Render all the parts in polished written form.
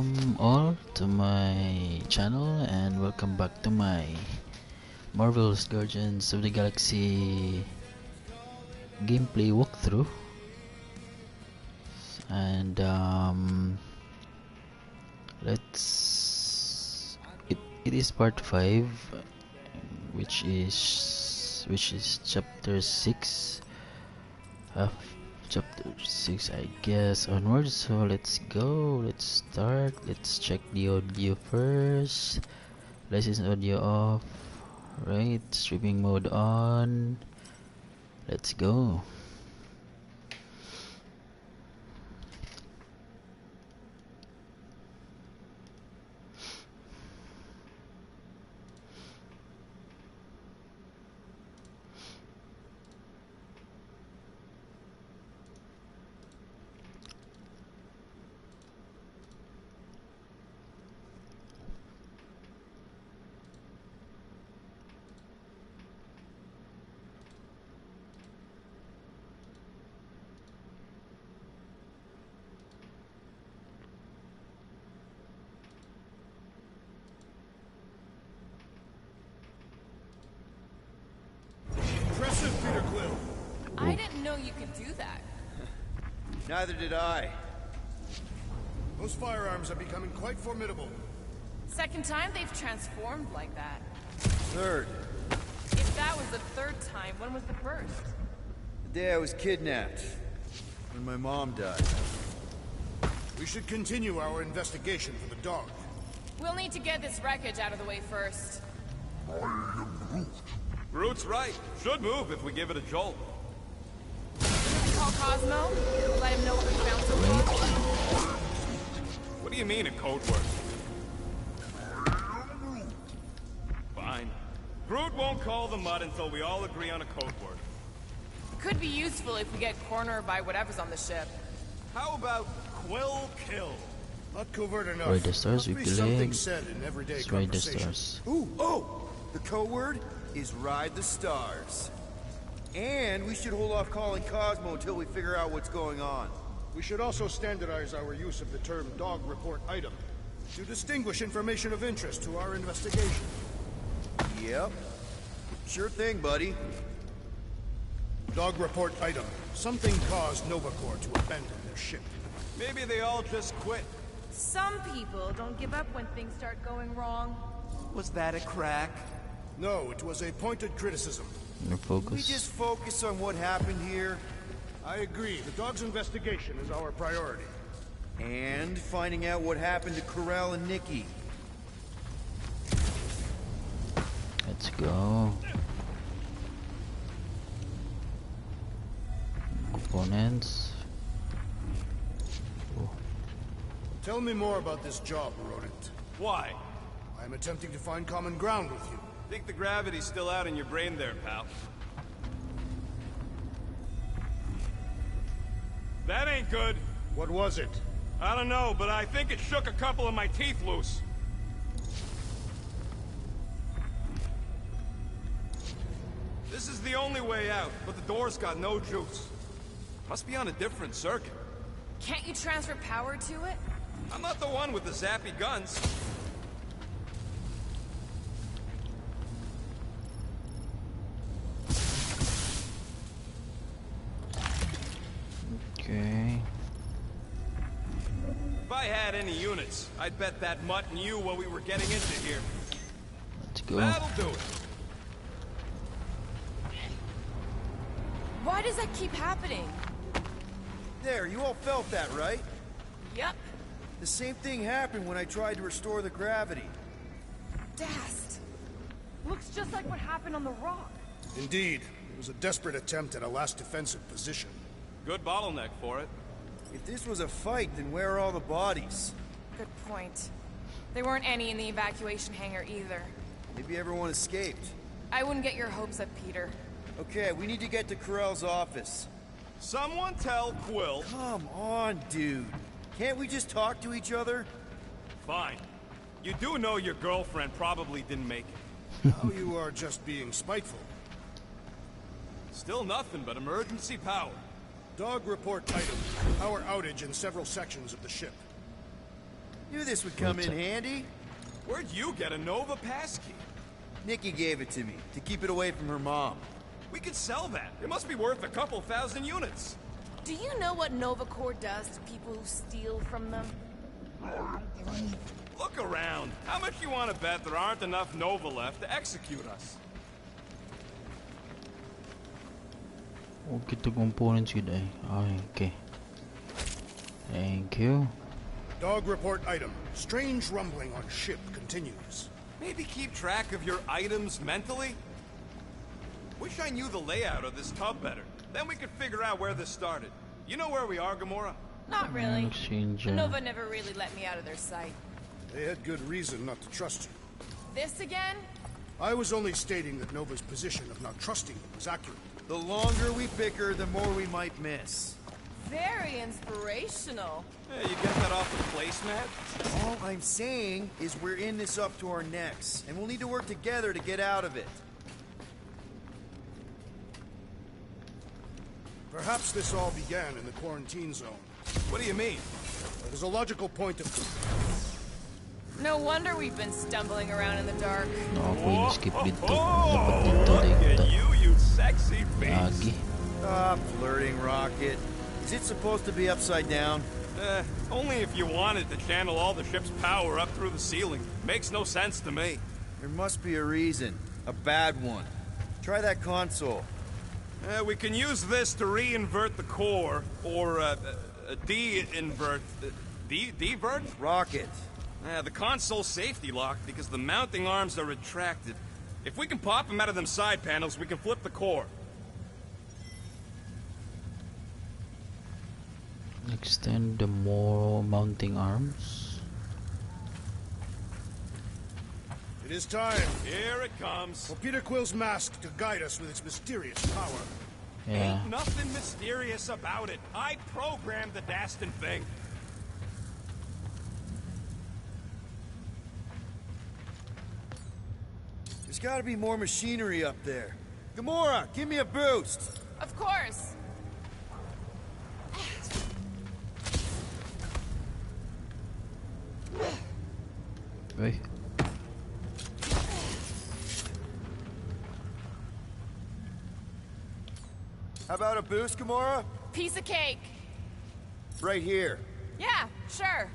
Welcome all to my channel and welcome back to my Marvel's Guardians of the Galaxy gameplay walkthrough. And it is part 5, which is chapter 6 of chapter 6, I guess, onwards. So let's go, let's start. Let's check the audio first. License audio off, right? Streaming mode on. Let's go. I didn't know you could do that. Neither did I. Those firearms are becoming quite formidable. Second time they've transformed like that. Third. If that was the third time, when was the first? The day I was kidnapped. When my mom died. We should continue our investigation for the dog. We'll need to get this wreckage out of the way first. Groot's right. Should move if we give it a jolt. Call Cosmo? Let him know what we found so far? What do you mean a code word? Fine. Groot won't call the mud until we all agree on a code word. Could be useful if we get cornered by whatever's on the ship. How about Quill Kill? Not covert enough. Ride the stars, we Must be something believe. said in everyday Let's ride the conversation. stars. Ooh, oh! The code word is ride the stars. And we should hold off calling Cosmo until we figure out what's going on. We should also standardize our use of the term dog report item to distinguish information of interest to our investigation. Yep. Sure thing, buddy. Dog report item. Something caused Nova Corps to abandon their ship. Maybe they all just quit. Some people don't give up when things start going wrong. Was that a crack? No, it was a pointed criticism. No Can we focus. just focus on what happened here? I agree. The dog's investigation is our priority. And finding out what happened to Ko-Rel and Nikki. Let's go. Components. Oh. Tell me more about this job, Rodent. Why? I am attempting to find common ground with you. Think the gravity's still out in your brain there, pal. That ain't good. What was it? I don't know, but I think it shook a couple of my teeth loose. This is the only way out, but the door's got no juice. Must be on a different circuit. Can't you transfer power to it? I'm not the one with the zappy guns. Okay. If I had any units, I'd bet that mutt knew what we were getting into here. Let's go. That'll do it. Why does that keep happening? There, you all felt that, right? Yep. The same thing happened when I tried to restore the gravity. Dast. Looks just like what happened on the rock. Indeed. It was a desperate attempt at a last defensive position. Good bottleneck for it. If this was a fight, then where are all the bodies? Good point. There weren't any in the evacuation hangar either. Maybe everyone escaped. I wouldn't get your hopes up, Peter. Okay, we need to get to Ko-Rel's office. Someone tell Quill. Come on, dude. Can't we just talk to each other? Fine. You do know your girlfriend probably didn't make it. Now you are just being spiteful. Still nothing but emergency power. Dog report item. Power outage in several sections of the ship. Knew this would come in handy. Where'd you get a Nova passkey? Nikki gave it to me to keep it away from her mom. We could sell that. It must be worth a couple thousand units. Do you know what Nova Corps does to people who steal from them? Look around. How much you want to bet there aren't enough Nova left to execute us? Okay, the components yun ay. Okay. Thank you. Dog report item. Strange rumbling on ship continues. Maybe keep track of your items mentally? Wish I knew the layout of this tub better. Then we could figure out where this started. You know where we are, Gamora? Not really. Exchange. Nova never really let me out of their sight. They had good reason not to trust you. This again? I was only stating that Nova's position of not trusting you was accurate. The longer we bicker, the more we might miss. Very inspirational. Hey, you get that off the placemat? All I'm saying is we're in this up to our necks, and we'll need to work together to get out of it. Perhaps this all began in the quarantine zone. What do you mean? There's a logical point of... No wonder we've been stumbling around in the dark. No, ako yung skip dito. Dapat Oh, dito look dito. at you sexy face. Lagi. Stop flirting, Rocket. Is it supposed to be upside down? Only if you wanted to channel all the ship's power up through the ceiling. Makes no sense to me. There must be a reason. A bad one. Try that console. We can use this to re-invert the core, or de-invert... Divert? Rocket. The console's safety locked because the mounting arms are retracted. If we can pop them out of them side panels, we can flip the core. Extend the more mounting arms. It is time Here it comes. for Peter Quill's mask to guide us with its mysterious power. Yeah. Ain't nothing mysterious about it. I programmed the Dastin thing. There's gotta be more machinery up there. Gamora, give me a boost. Of course. Wait. How about a boost, Gamora? Piece of cake. Right here. Yeah, sure.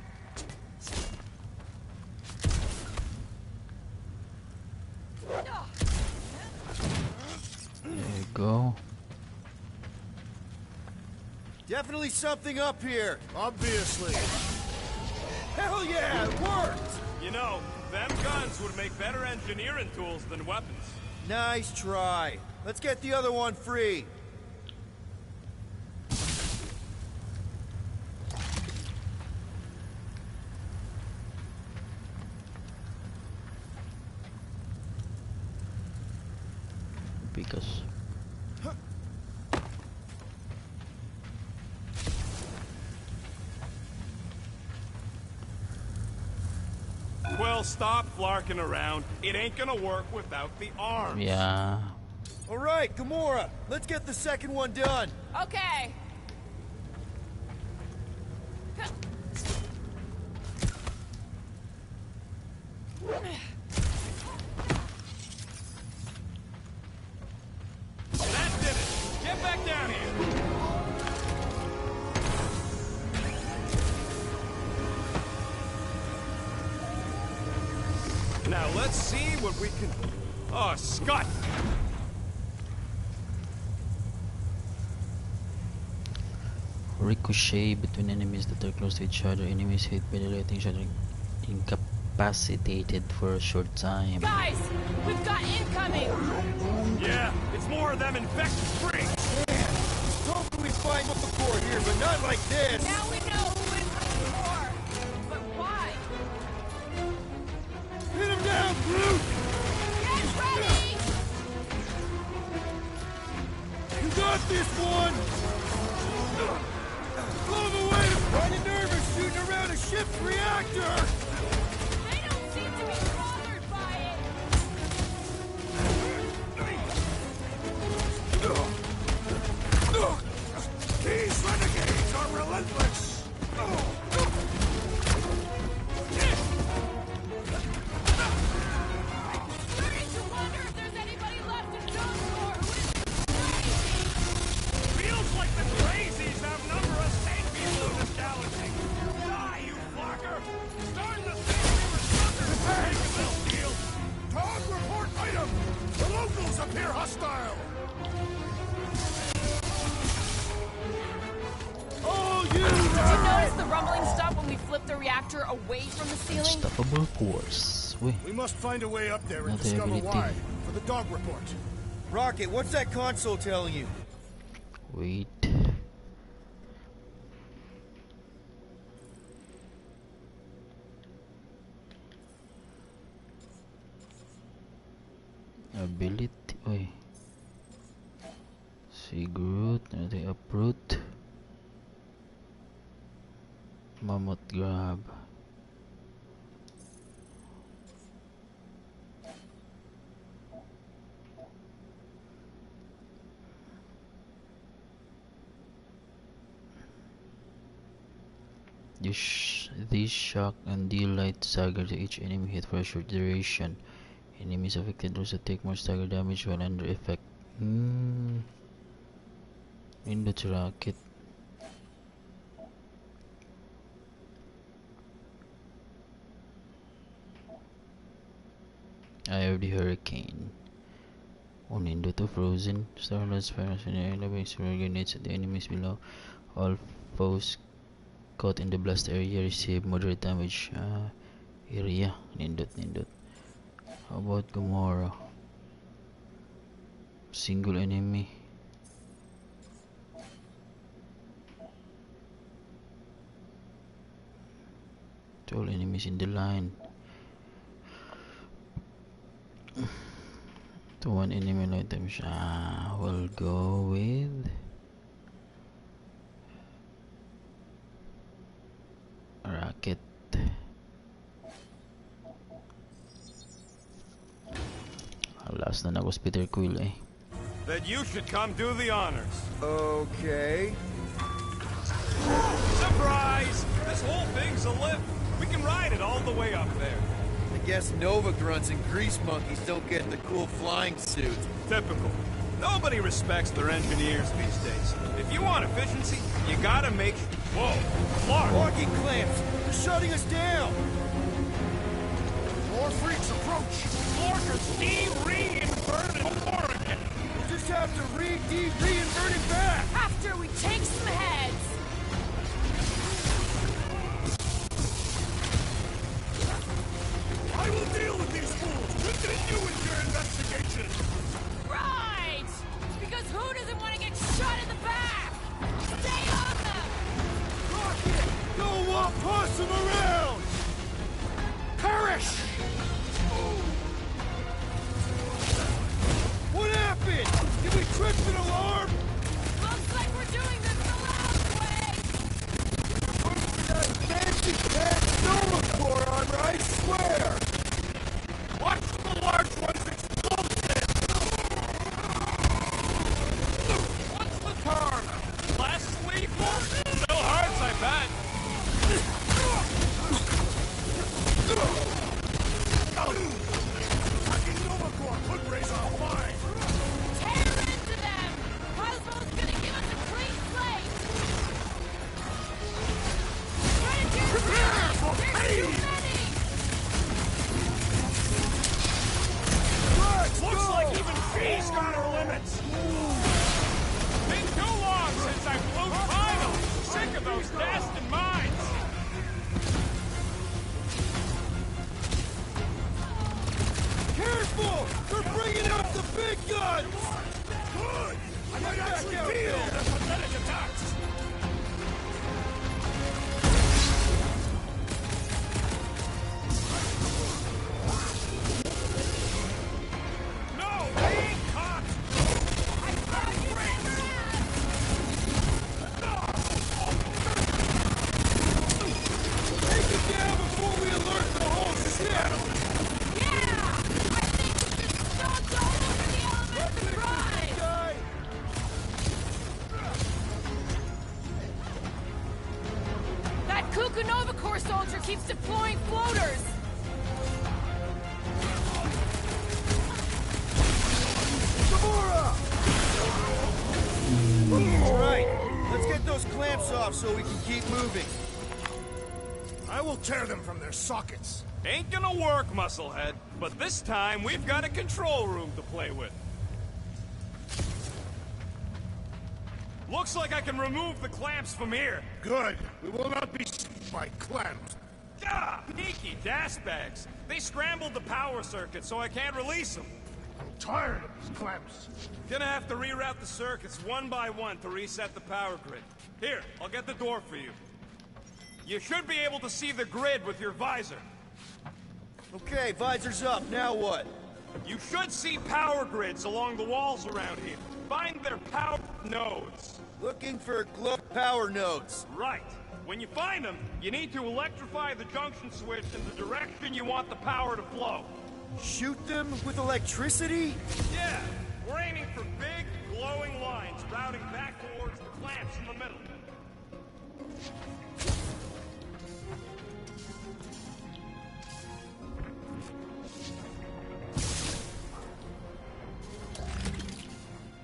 There you go. Definitely something up here. Obviously. Hell yeah, it worked! You know, them guns would make better engineering tools than weapons. Nice try. Let's get the other one free. Because Well, stop flarking around. It ain't gonna work without the arms. yeah. All right, Gamora, let's get the second one done. Okay. That did it. Get back down here. Now let's see what we can... Oh, Scott! Ricochet between enemies that are close to each other. Enemies hit by the lighting each other incapacitated for a short time. Guys, we've got incoming. Yeah, it's more of them infected freaks. Totally fine with the core here, but not like this. Now we know who is coming for. But why? Hit him down, Groot! Get ready! You got this one! Blow him away! I'm kinda nervous shooting around a ship's reactor! They don't seem to be bothered by it. These renegades are relentless! here hostile! Oh, you! Did you notice the rumbling stop when we flipped the reactor away from the ceiling? Unstoppable force. Wait. We must find a way up there and Another discover ability. why. For the dog report. Rocket, what's that console telling you? Wait. Ability. Wait. Cigarette. Another uproot. Mammoth grab. These shock and deal light stagger to each enemy hit for a short duration. Enemies affected also take more stagger damage when under effect. Window rocket. Eye of the Hurricane. On window to frozen. Starlord's fires in the air makes grenades at the enemies below. All foes caught in the blast area receive moderate damage. Area. Nindot. How about Gamora? Single enemy. To all enemies in the line. To one enemy light damage. We'll go with Rocket. Last na was Peter Quill eh. Then you should come do the honors. Okay. Surprise! This whole thing's a lift. We can ride it all the way up there. I guess Nova grunts and grease monkeys don't get the cool flying suit. Typical. Nobody respects their engineers these days. If you want efficiency, you gotta make... Whoa! Clark! Walking clamps! They're shutting us down! More freaks approach! Clark, steam re-inverted Oregon! We'll just have to re-invert it back! After we take some heads! I will deal with these fools! Continue with your investigation! Right! Because who doesn't want to get shot in the back? Stay on them! Rocket! Don't want possum around! Perish! What happened? Did we trip an alarm? Looks like we're doing this the loud way! That fancy cat Nova Core on, I swear! Watch the large one's explosive! What's the term? Less lethal? Still hurts, I bet. Attacking Nova Corps could raise our fine! Tear into them! Cosmo's gonna give us a clean slate! Prepare for There's pain! too many! Looks like even she's got her limits. Been too long since I flew final. Sick of those Dastin mines. Careful! They're bringing out the big guns! Good! I might Back actually out deal there. with pathetic attacks! No, they ain't caught. Take it down before we alert the whole ship! Yeah! I think we should stop all over the elements and ride! Guy! That Kukunova Corps soldier keeps deploying floaters! Gamora! Right. Let's get those clamps off so we can keep moving. I will tear them from their sockets! Ain't gonna work, Musclehead. But this time, we've got a control room to play with. Looks like I can remove the clamps from here. Good. We will not be sick by clamps. Ah, Nikki, dash bags. They scrambled the power circuit, so I can't release them. I'm tired of these clamps. Gonna have to reroute the circuits one by one to reset the power grid. Here, I'll get the door for you. You should be able to see the grid with your visor. Okay, visor's up. Now what? You should see power grids along the walls around here. Find their power nodes. Looking for glow power nodes. Right. When you find them, you need to electrify the junction switch in the direction you want the power to flow. Shoot them with electricity? Yeah, we're aiming for big, glowing lines routing back towards the clamps in the middle.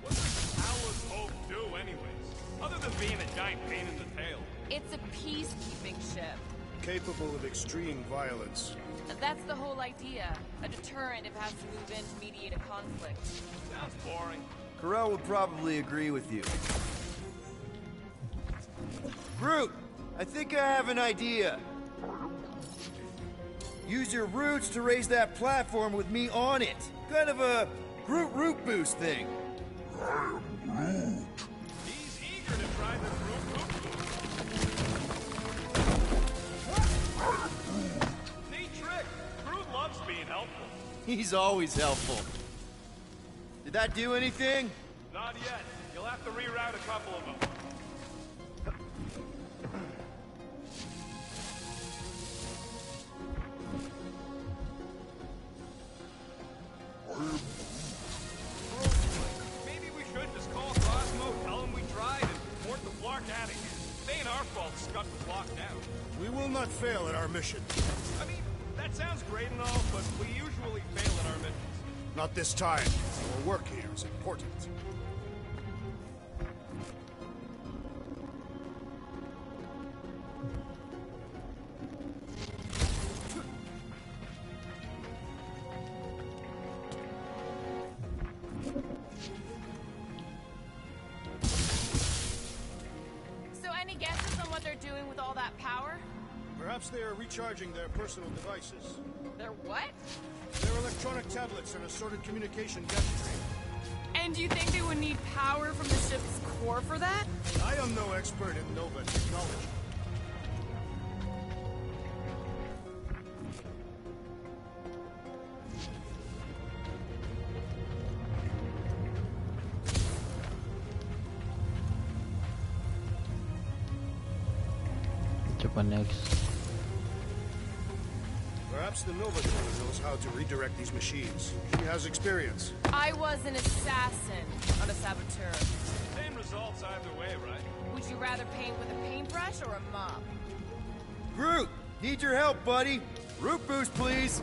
What does Hala's hope do anyways? Other than being a giant pain in the tail. It's a peacekeeping ship. Capable of extreme violence. That's the whole idea. A deterrent if it has to move in to mediate a conflict. Sounds boring. Ko-Rel would probably agree with you. Groot, I think I have an idea. Use your roots to raise that platform with me on it. Kind of a Groot root boost thing. He's eager to try this root boost. Neat trick. Groot loves being helpful. He's always helpful. Did that do anything? Not yet. You'll have to reroute a couple of them. Maybe we should just call Cosmo, tell him we tried, and port the Flark out of here. It ain't our fault to shut the block down. We will not fail at our mission. I mean, that sounds great and all, but we usually fail at our missions. Not this time. Our work here is important. So any guesses on what they're doing with all that power? Perhaps they are recharging their personal devices. They're what? Their electronic tablets and assorted communication gadgetry. And you think they would need power from the ship's core for that? I am no expert in Nova technology. Japan next. Perhaps the Nova Core knows how to redirect these machines. She has experience. I was an assassin, not a saboteur. Same results either way, right? Would you rather paint with a paintbrush or a mop? Groot, need your help, buddy. Root boost, please.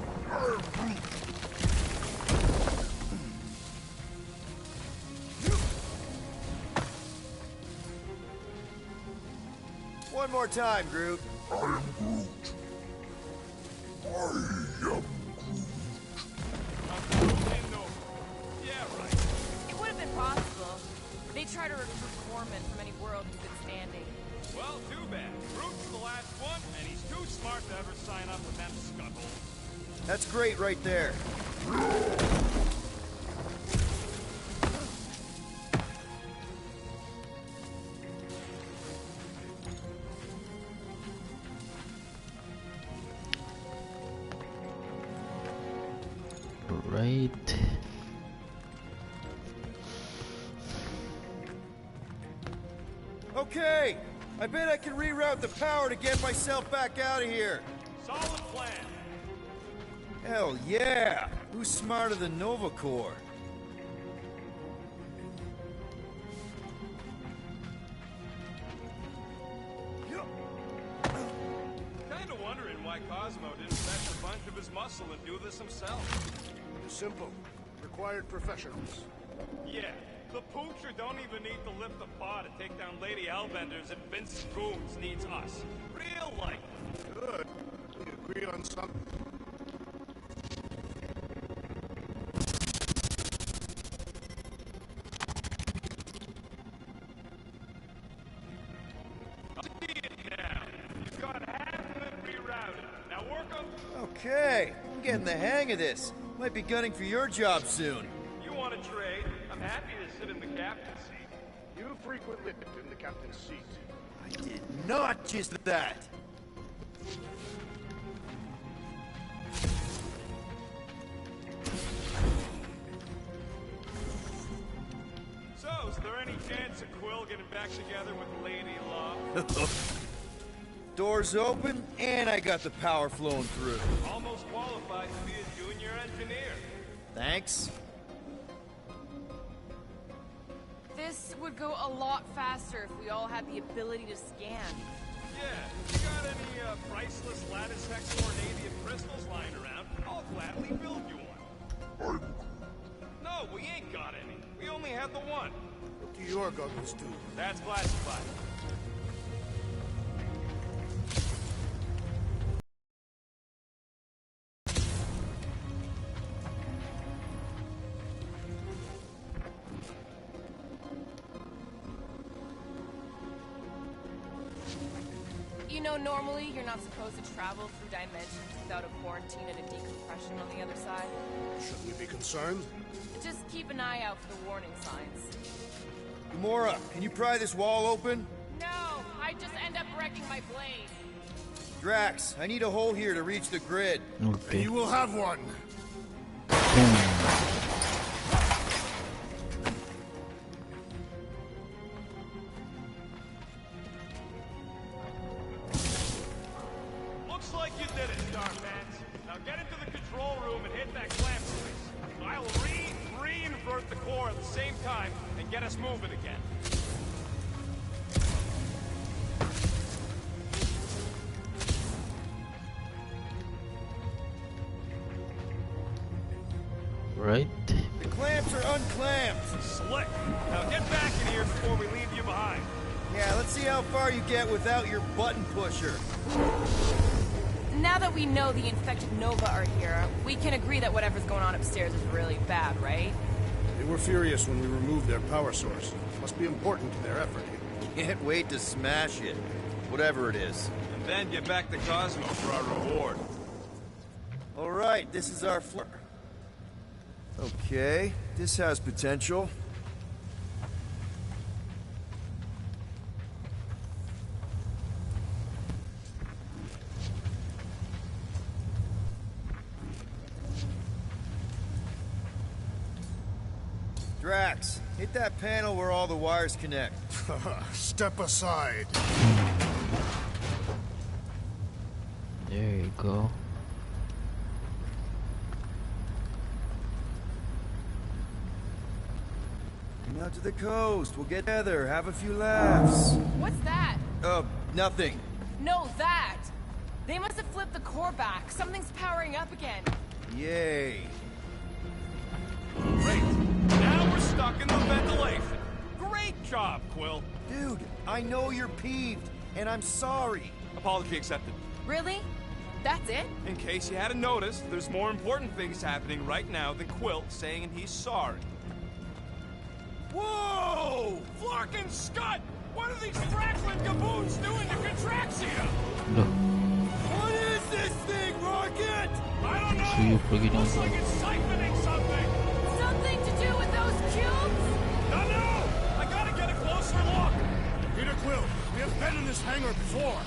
One more time, Groot. Yeah, right. It would have been possible. They try to recruit corpsmen from any world in good standing. Well, too bad. Groot's the last one, and he's too smart to ever sign up with them scuttles. That's great right there. Right. Okay, I bet I can reroute the power to get myself back out of here. Solid plan. Hell yeah! Who's smarter than Nova Corps? Kinda wondering why Cosmo didn't fetch a bunch of his muscle and do this himself. Simple. Required professionals. Yeah, the poocher don't even need to lift the paw to take down Lady Hellbenders, and Vince Goons needs us. Real life. Good. We agree on something. Okay, I'm getting the hang of this. Might be gunning for your job soon. You want to trade? I'm happy to sit in the captain's seat. You frequently in the captain's seat. I did not just that. So, is there any chance of Quill getting back together with Lady Love? Doors open, and I got the power flowing through. Almost qualified to be a junior engineer. Thanks. This would go a lot faster if we all had the ability to scan. Yeah, you got any priceless lattice hexor radiant crystals lying around? I'll gladly build you one. No, we ain't got any. We only had the one. What do your goggles do? That's classified. You know, normally you're not supposed to travel through dimensions without a quarantine and a decompression on the other side. Shouldn't we be concerned? Just keep an eye out for the warning signs. Gamora, can you pry this wall open? No, I just end up wrecking my blade. Drax, I need a hole here to reach the grid. Okay. You will have one. Looks like you did it, Starpants. Now get into the control room and hit that clamp switch. I'll re-invert the core at the same time and get us moving again. Right. The clamps are unclamped. Slick. Now get back in here before we leave you behind. Yeah, let's see how far you get without your button pusher. Now that we know the infected Nova are here, we can agree that whatever's going on upstairs is really bad, right? They were furious when we removed their power source. Must be important to their effort here. Can't wait to smash it. Whatever it is. And then get back to Cosmo for our reward. Alright, this is our floor. Okay, this has potential. Drax, hit that panel where all the wires connect. Step aside. There you go. Come out to the coast. We'll get together, have a few laughs. What's that? Nothing. No, that! They must have flipped the core back. Something's powering up again. Yay. Great. Now we're stuck in the ventilation. Great job, Quill. Dude, I know you're peeved, and I'm sorry. Apology accepted. Really? That's it? In case you hadn't noticed, there's more important things happening right now than Quill saying he's sorry. Whoa! Flark and Scud! What are these Franklin gaboons doing to Contraxia? No. What is this thing, Rocket? I don't know! So you plug it Looks in. like it's siphoning something! Something to do with those cubes? Don't know! I gotta get a closer look! Peter Quill, we have been in this hangar before.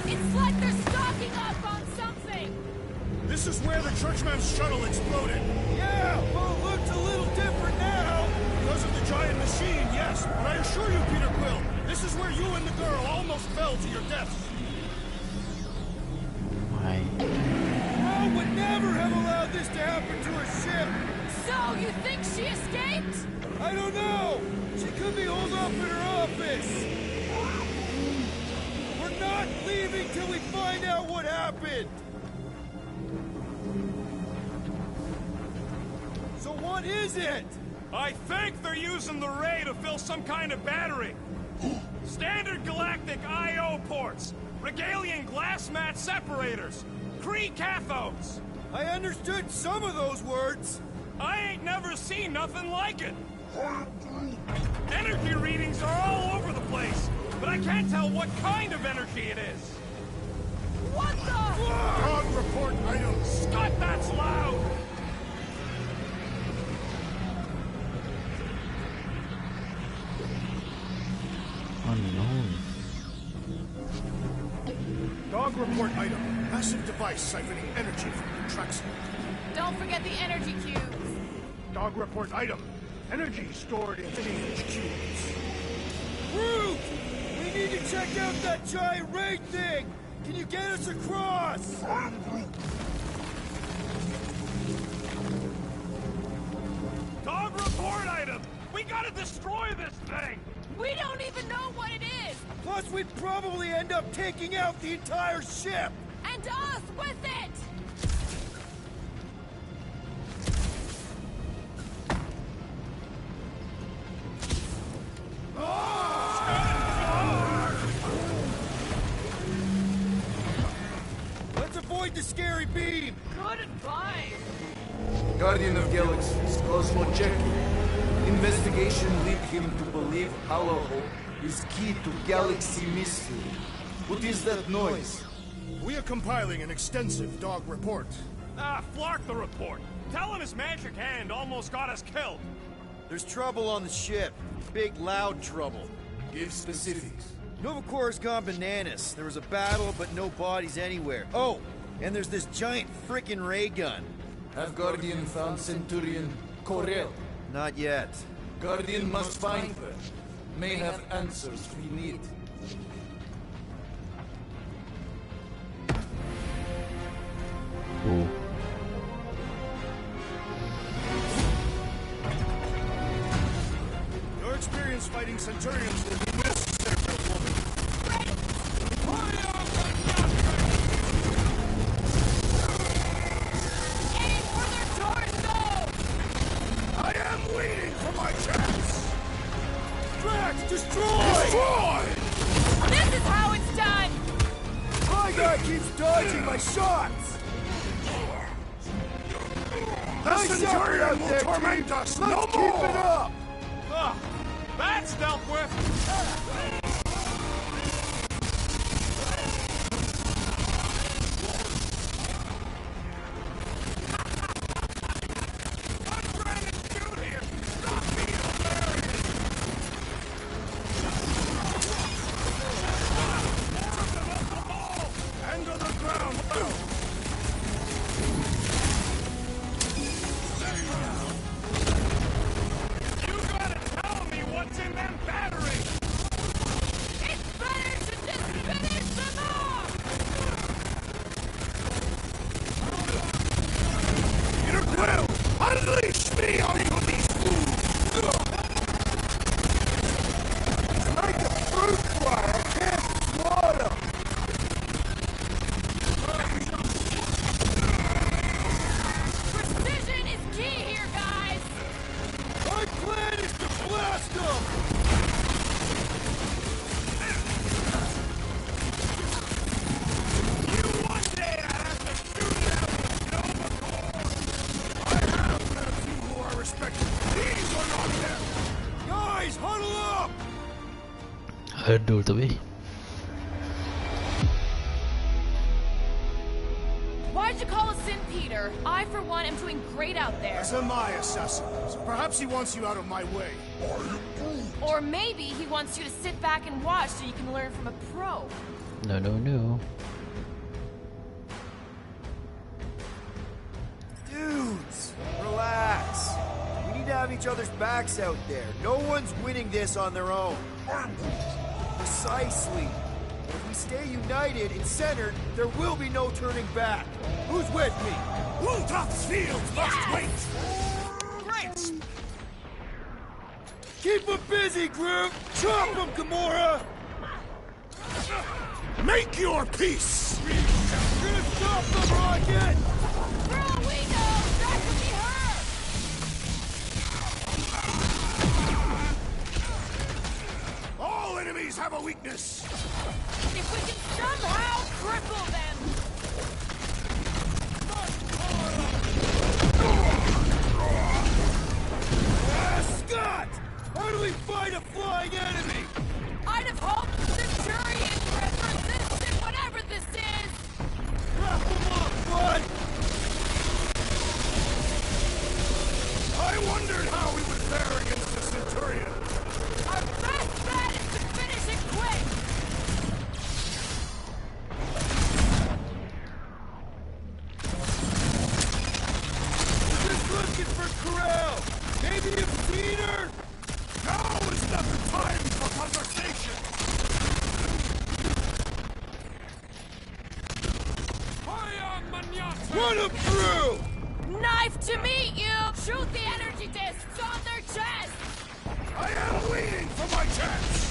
It's like they're stocking up on something! This is where the Churchman's shuttle exploded. Yeah, well, it looks a little different now. Because of the giant machine, yes. But I assure you, Peter Quill, this is where you and the girl almost fell to your deaths. Why? Ro would never have allowed this to happen to her ship. So, you think she escaped? I don't know. She could be holed up in her office. We're not leaving till we find out what happened. So what is it? I think they're using the ray to fill some kind of battery. Standard galactic I.O. ports, Regalian glass mat separators, Kree cathodes. I understood some of those words. I ain't never seen nothing like it. Energy readings are all over the place, but I can't tell what kind of energy it is. What the? Dog report items. Scott, that's loud! Unknown. Dog report item. Massive device siphoning energy from the tracks. Don't forget the energy cubes. Dog report item. Energy stored in teenage cubes. Root! We need to check out that giant raid thing! Can you get us across? Dog report item! We gotta destroy this thing! We don't even know what it is! Plus, we'd probably end up taking out the entire ship! And us with it! Let's avoid the scary beam! Good advice! Guardian of Galaxies, Cosmo checking. Investigation lead him to believe Hala is key to galaxy mystery. What is that noise? We are compiling an extensive dog report. Ah, Flark the report. Tell him his magic hand almost got us killed. There's trouble on the ship. Big, loud trouble. Give specifics. Nova Corps has gone bananas. There was a battle, but no bodies anywhere. Oh, and there's this giant frickin' ray gun. Have Guardian found Centurion Ko-Rel? Not yet. Guardian must find her. May have answers we need. Oh. Your experience fighting Centurions will be necessary, woman. Aim for their torso! I am waiting for my chance! Drax, destroy! This is how it's done! My guy keeps dodging my shots! The Nice effort Centurion out will there, torment team. us Let's no keep more! it up! Ah, that's dealt with. Hand on the ground! You gotta tell me what's in them batteries! It's better to just finish them off! Peter Quill! Unleash me on you, these fools! Like a fruit fly, I can't swat him! Precision is key here, guys! My plan is to blast him! You one day I have to shoot them with Nova Corps! I have met a few who are respected. These are not them! Guys, huddle up! Aduh tapi. Why'd you call us in, Peter? I, for one, am doing great out there. As am I, Assassin. So perhaps he wants you out of my way. Or maybe he wants you to sit back and watch so you can learn from a pro. No, no, no. Dudes, relax. We need to have each other's backs out there. No one's winning this on their own. Precisely. If we stay united and centered, there will be no turning back. Who's with me? Woltoff's field must wait! Great! Keep them busy, Groot! Chop them, Gamora! Make your peace! You're gonna stop them, Rocket! For all we know, that could be her! All enemies have a weakness! If we can somehow cripple them! Scott! Run them through! Knife to meet you! Shoot the energy discs on their chest! I am waiting for my chance!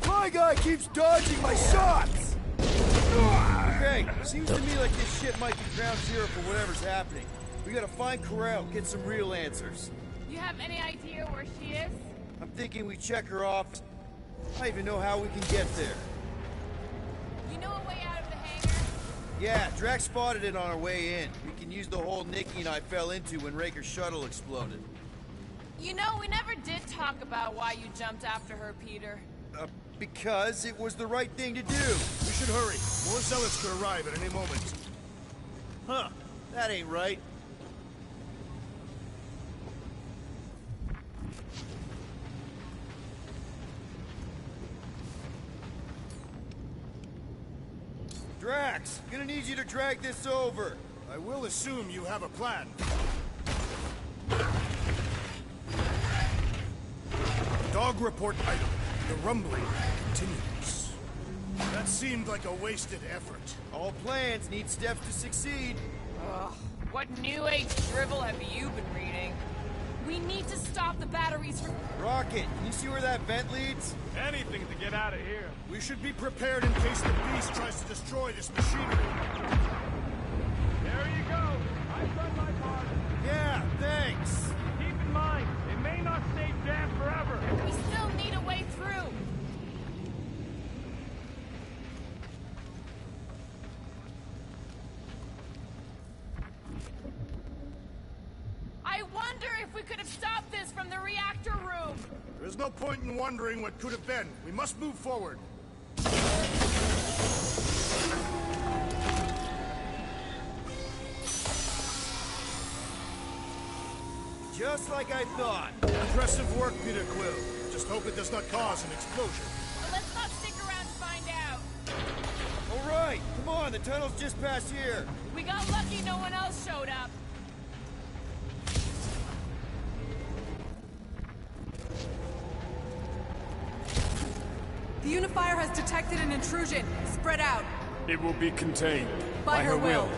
My guy keeps dodging my shots! Okay, seems to me like this ship might be ground zero for whatever's happening. We gotta find Ko-Rel, get some real answers. You have any idea where she is? I'm thinking we check her off. I don't even know how we can get there. You know a way out of the hangar? Yeah, Drax spotted it on our way in. We can use the hole Nikki and I fell into when Raker's shuttle exploded. You know, we never did talk about why you jumped after her, Peter. Because it was the right thing to do. We should hurry. More zealots could arrive at any moment. Huh, that ain't right. Drax, gonna need you to drag this over. I will assume you have a plan. Dog report item. The rumbling continues. That seemed like a wasted effort. All plans need steps to succeed. Ugh, what new age drivel have you been reading? We need to stop the batteries from... Rocket, can you see where that vent leads? Anything to get out of here. We should be prepared in case the beast tries to destroy this machinery. There you go. I've done my part. Yeah, thanks. Keep in mind, it may not stay jammed forever. We still need a way through. I wonder if we could have stopped this from the reactor room. There's no point in wondering what could have been. We must move forward. Just like I thought. Impressive work, Peter Quill. Just hope it does not cause an explosion. But let's not stick around to find out. All right, come on, the tunnel's just past here. We got lucky no one else showed up. The Unifier has detected an intrusion. Spread out. It will be contained. By her will.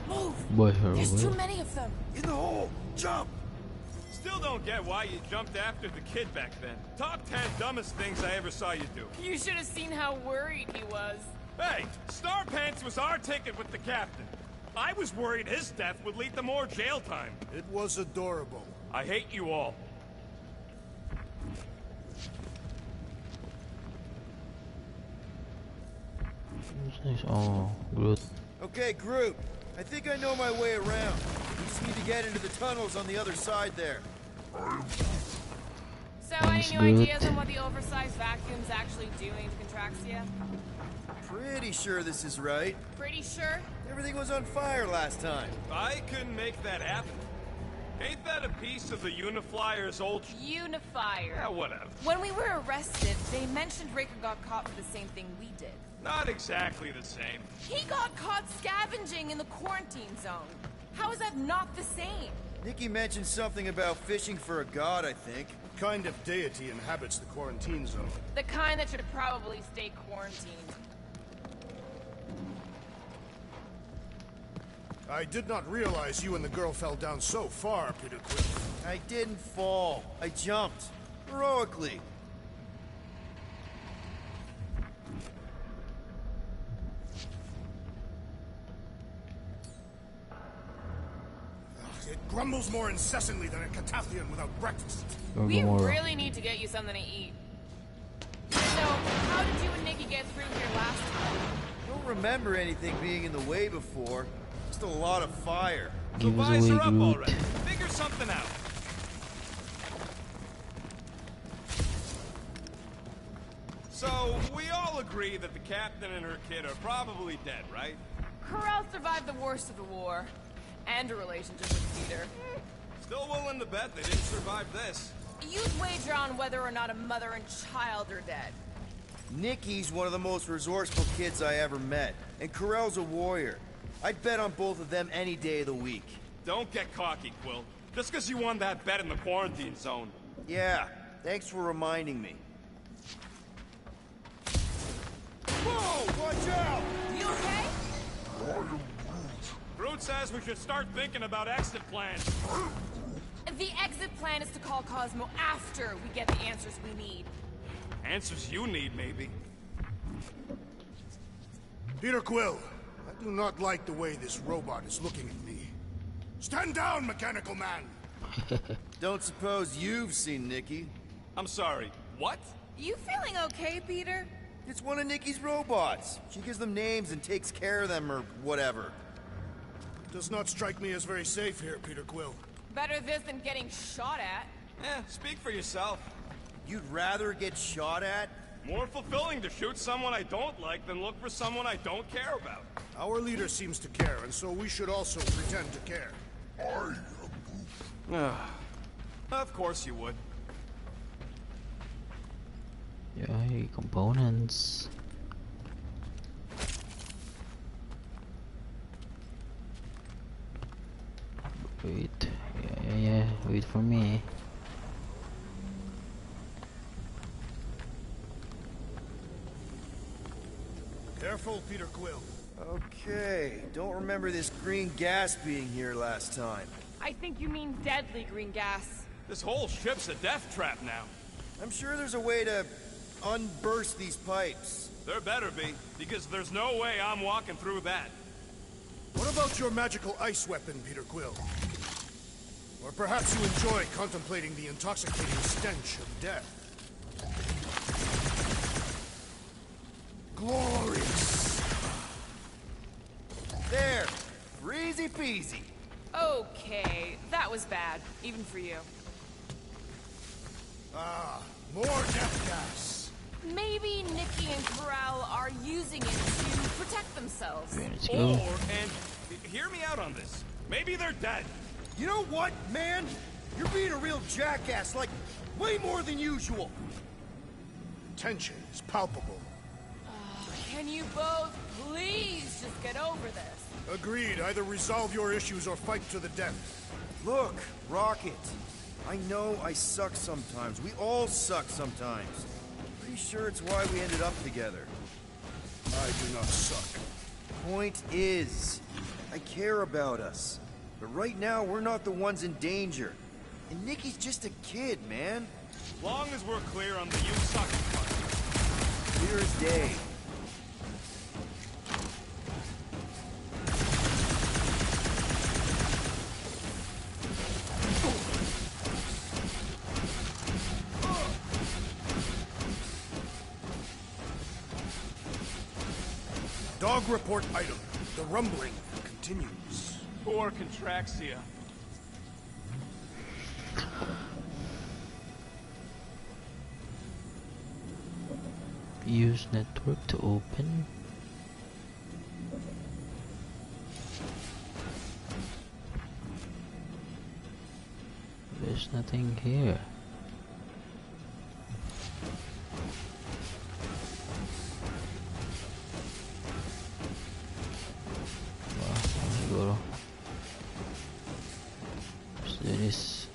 Move! By her There's will. too many of them. In the hole, jump! Still don't get why you jumped after the kid back then. Top 10 dumbest things I ever saw you do. You should have seen how worried he was. Hey, Star Pants was our ticket with the captain. I was worried his death would lead to more jail time. It was adorable. I hate you all. Oh, Groot. Okay, Groot. I think I know my way around. We just need to get into the tunnels on the other side there. So, any Thanks, new Groot. ideas on what the oversized vacuum's actually doing to Contraxia? Pretty sure this is right. Pretty sure? Everything was on fire last time. I couldn't make that happen. Ain't that a piece of the Unifier's old Unifier. Yeah, whatever. When we were arrested, they mentioned Raker got caught for the same thing we did. Not exactly the same. He got caught scavenging in the quarantine zone. How is that not the same? Nikki mentioned something about fishing for a god, I think. What kind of deity inhabits the quarantine zone? The kind that should probably stay quarantined. I did not realize you and the girl fell down so far, Peter Quill. I didn't fall. I jumped. Heroically. It grumbles more incessantly than a Catathian without breakfast. We Gamora. really need to get you something to eat. So, how did you and Nikki get through here last time? Don't remember anything being in the way before. Just a lot of fire. So Give us vise away, her up Groot. already. Figure something out. So, we all agree that the captain and her kid are probably dead, right? Ko-Rel survived the worst of the war. And a relationship with Peter. Still willing to bet they didn't survive this. You'd wager on whether or not a mother and child are dead. Nikki's one of the most resourceful kids I ever met. And Ko-Rel's a warrior. I'd bet on both of them any day of the week. Don't get cocky, Quill. Just because you won that bet in the quarantine zone. Yeah, thanks for reminding me. Whoa, watch out! You okay? Code says we should start thinking about exit plans. The exit plan is to call Cosmo after we get the answers we need. Answers you need, maybe. Peter Quill, I do not like the way this robot is looking at me. Stand down, mechanical man! Don't suppose you've seen Nikki? I'm sorry, what? You feeling okay, Peter? It's one of Nikki's robots. She gives them names and takes care of them or whatever. Does not strike me as very safe here, Peter Quill. Better this than getting shot at. Speak for yourself. You'd rather get shot at? More fulfilling to shoot someone I don't like than look for someone I don't care about. Our leader seems to care, and so we should also pretend to care. Of course you would. Yay, components. Wait, yeah, wait for me. Careful, Peter Quill. Okay, don't remember this green gas being here last time. I think you mean deadly green gas. This whole ship's a death trap now. I'm sure there's a way to unburst these pipes. There better be, because there's no way I'm walking through that. What about your magical ice weapon, Peter Quill? Or perhaps you enjoy contemplating the intoxicating stench of death. Glorious! There! Easy peasy. Okay, that was bad, even for you. Ah, more death gas. Maybe Nikki and Ko-Rel are using it to protect themselves. Let's Or, go. and hear me out on this. Maybe they're dead. You know what, man? You're being a real jackass, like, way more than usual. Tension is palpable. Can you both please just get over this? Agreed. Either resolve your issues or fight to the death. Look, Rocket. I know I suck sometimes. We all suck sometimes. Pretty sure it's why we ended up together. I do not suck. Point is, I care about us. But right now, we're not the ones in danger. And Nikki's just a kid, man. As long as we're clear on the you suck part. Clear as day. Dog report item. The rumbling continues. Poor Contraxia. Use network to open. There's nothing here. Siguro. So there is.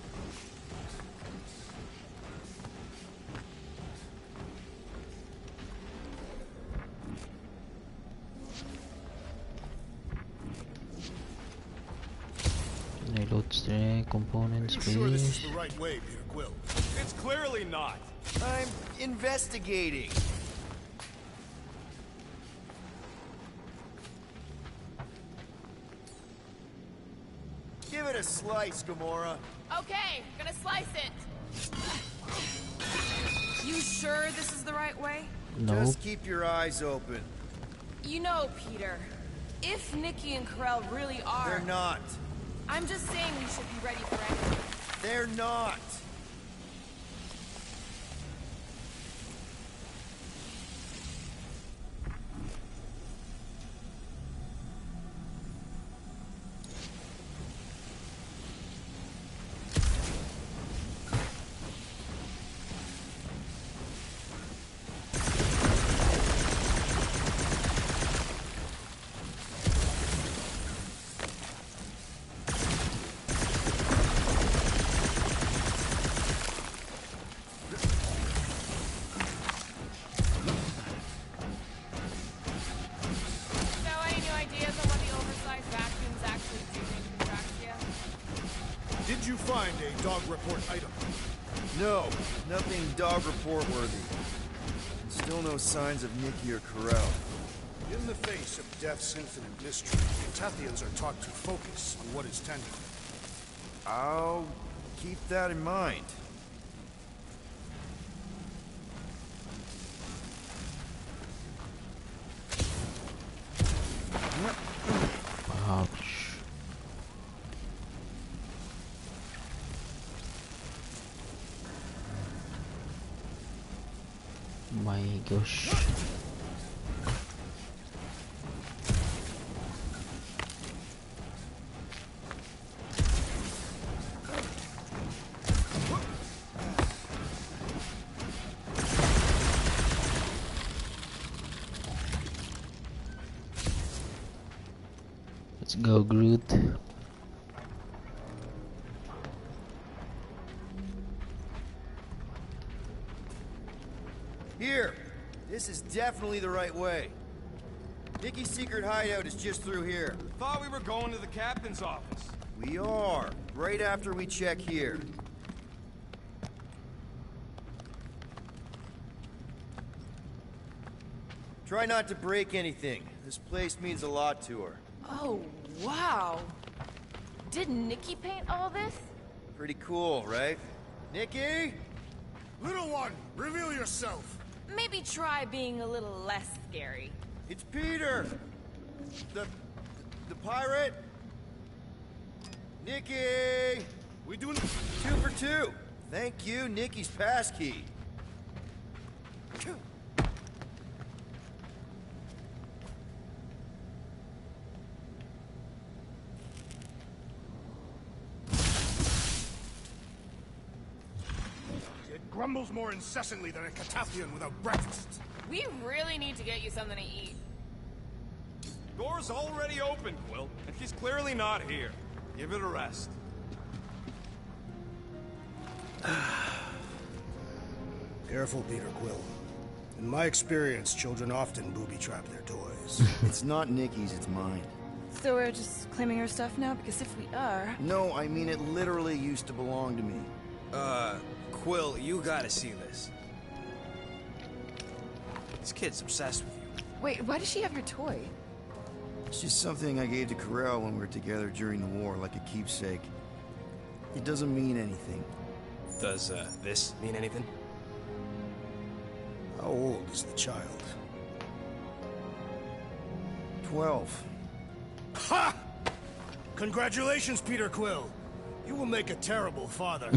Reload strength components, Are you sure this is please. the right way, Peter Quill? It's clearly not. I'm investigating. Give it a slice, Gamora. Okay, gonna slice it. You sure this is the right way? Nope. Just keep your eyes open. You know, Peter, if Nikki and Ko-Rel really are... They're not. I'm just saying we should be ready for anything. They're not. dog report item? No, nothing dog report worthy. Still no signs of Nikki or Ko-Rel. In the face of death's infinite mystery, Tathians are taught to focus on what is tangible. I'll keep that in mind. Ouch. My gosh. Let's go, Groot. Here! This is definitely the right way. Nikki's secret hideout is just through here. Thought we were going to the captain's office. We are, right after we check here. Try not to break anything. This place means a lot to her. Oh, wow. Did Nikki paint all this? Pretty cool, right? Nikki? Little one, reveal yourself. Maybe try being a little less scary. It's Peter! The pirate? Nikki! We do 2 for 2. Thank you, Nikki's passkey. It grumbles more incessantly than a Catathian without breakfast. We really need to get you something to eat. Door's already open, Quill, and she's clearly not here. Give it a rest. Careful, Peter Quill. In my experience, children often booby-trap their toys. It's not Nikki's, it's mine. So we're just claiming her stuff now? Because if we are... No, I mean it literally used to belong to me. Quill, you gotta see this. This kid's obsessed with you. Wait, why does she have your toy? It's just something I gave to Ko-Rel when we were together during the war, like a keepsake. It doesn't mean anything. Does, this mean anything? How old is the child? 12. Ha! Congratulations, Peter Quill. You will make a terrible father.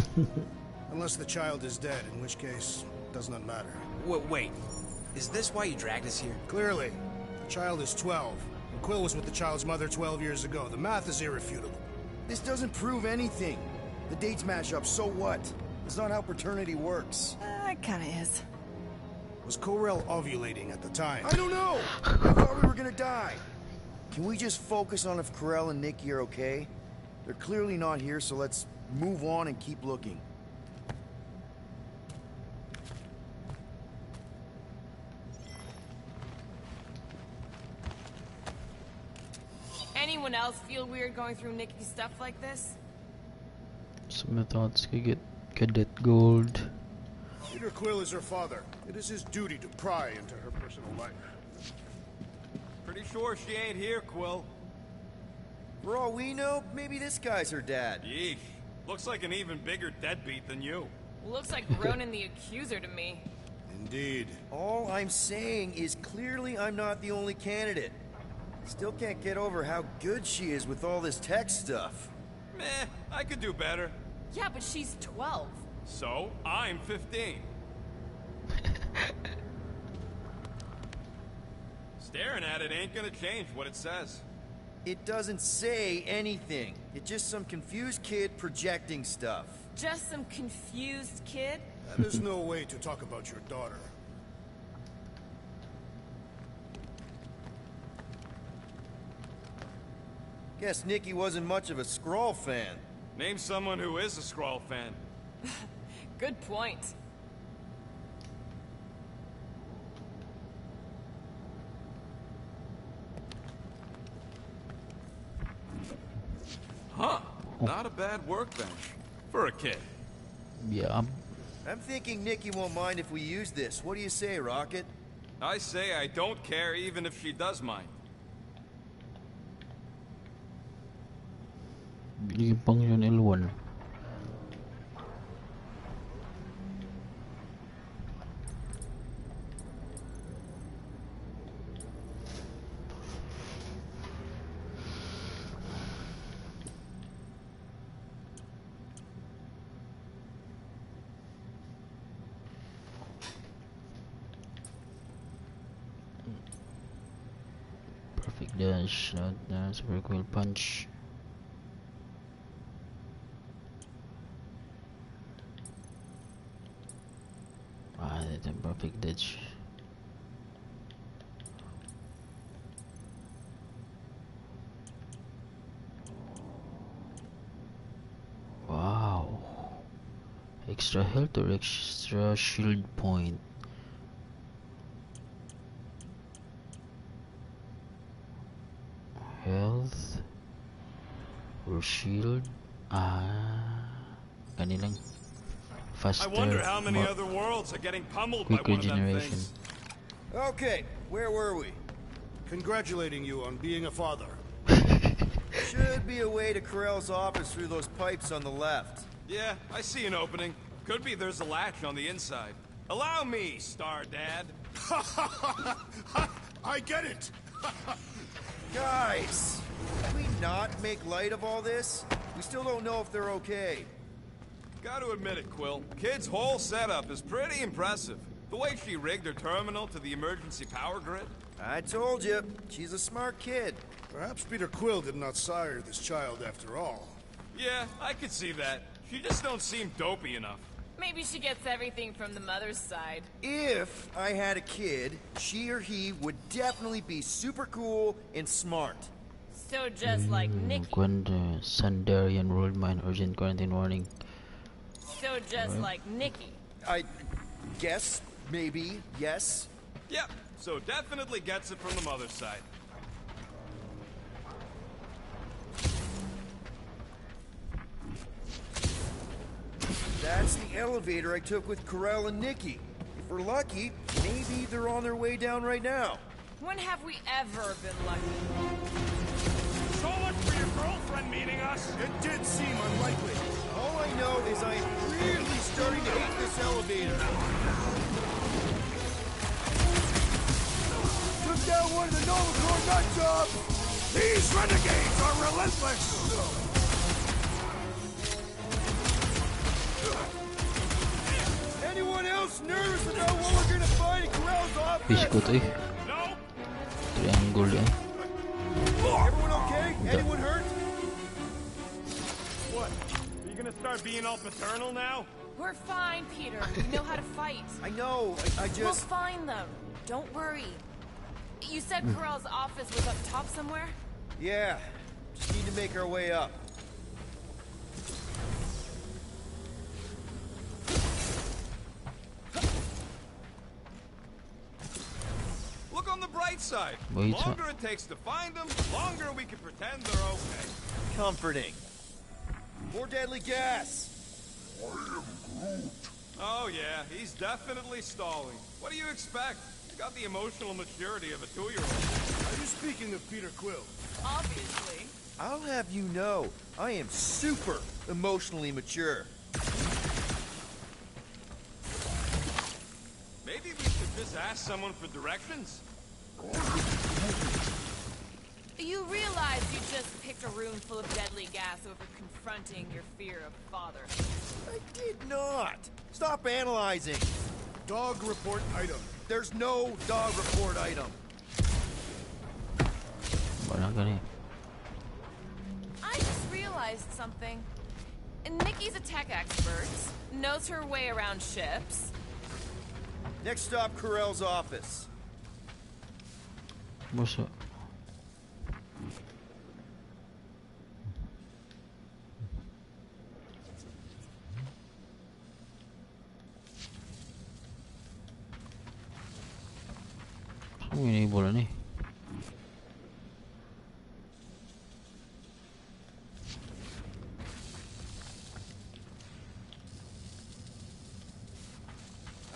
Unless the child is dead, in which case, it does not matter. Wait. Is this why you dragged us here? Clearly. The child is 12. And Quill was with the child's mother 12 years ago. The math is irrefutable. This doesn't prove anything. The dates match up, so what? It's not how paternity works. It kinda is. Was Ko-Rel ovulating at the time? I don't know! I thought we were gonna die. Can we just focus on if Ko-Rel and Nikki are okay? They're clearly not here, so let's move on and keep looking. Anyone else feel weird going through Nikki's stuff like this? Some thoughts could get cadet gold. Peter Quill is her father. It is his duty to pry into her personal life. Pretty sure she ain't here, Quill. For all we know, maybe this guy's her dad. Yeesh. Looks like an even bigger deadbeat than you. Looks like Ronan the Accuser to me. Indeed. All I'm saying is clearly I'm not the only candidate. Still can't get over how good she is with all this tech stuff. Meh, I could do better. Yeah, but she's 12. So, I'm 15. Staring at it ain't gonna change what it says. It doesn't say anything. It's just some confused kid projecting stuff. Just some confused kid? That is no way to talk about your daughter. Guess Nikki wasn't much of a Skrull fan. Name someone who is a Skrull fan. Good point. Huh. Not a bad workbench. For a kid. Yeah. I'm thinking Nikki won't mind if we use this. What do you say, Rocket? I say I don't care even if she does mind. Binigyan pang yun L1. Perfect dash, super cool punch. That's a perfect dash. Wow. Extra health or extra shield point? Health or shield? Kanilang faster. I wonder how many other worlds are getting pummeled by quicker one of them generation. things. Okay, where were we? Congratulating you on being a father. Should be a way to Ko-Rel's office through those pipes on the left. Yeah, I see an opening. Could be there's a latch on the inside. Allow me, Star Dad. I get it. Guys, can we not make light of all this? We still don't know if they're okay. Gotta admit it, Quill. Kid's whole setup is pretty impressive. The way she rigged her terminal to the emergency power grid. I told you, she's a smart kid. Perhaps Peter Quill did not sire this child after all. Yeah, I could see that. She just don't seem dopey enough. Maybe she gets everything from the mother's side. If I had a kid, she or he would definitely be super cool and smart. So just like Nikki. Gwenda, Sundari enrolled mine urgent quarantine warning. So just like Nikki. I guess, maybe, yes. Yep, so definitely gets it from the mother's side. That's the elevator I took with Ko-Rel and Nikki. If we're lucky, maybe they're on their way down right now. When have we ever been lucky? So much for your girlfriend meeting us. It did seem unlikely. All I know is I'm really starting to hate this elevator. Took down one of the Nova Corps nut jobs! These renegades are relentless. Anyone else nervous about what we're gonna find in Ko-Rel's office? Fish ko to eh. No? Triangle eh. Everyone okay? Anyone hurt? What? Are you gonna start being all paternal now? We're fine, Peter. We know how to fight. I know, I We'll just... find them. Don't worry. You said Ko-Rel's office was up top somewhere? Yeah, just need to make our way up. Look on the bright side. Wait, Longer it takes to find them, longer we can pretend they're okay. Comforting. More deadly gas. Oh yeah, he's definitely stalling. What do you expect? He's got the emotional maturity of a 2-year-old. Are you speaking of Peter Quill? Obviously. I'll have you know, I am super emotionally mature. Maybe we should just ask someone for directions? You realize you just picked a room full of deadly gas over confronting your fear of father. I did not. Stop analyzing. Dog report item. There's no dog report item. Wala ka na eh. I just realized something. Nikki's a tech expert, knows her way around ships. Next stop, Ko-Rel's office. Basta. Ang enable na eh.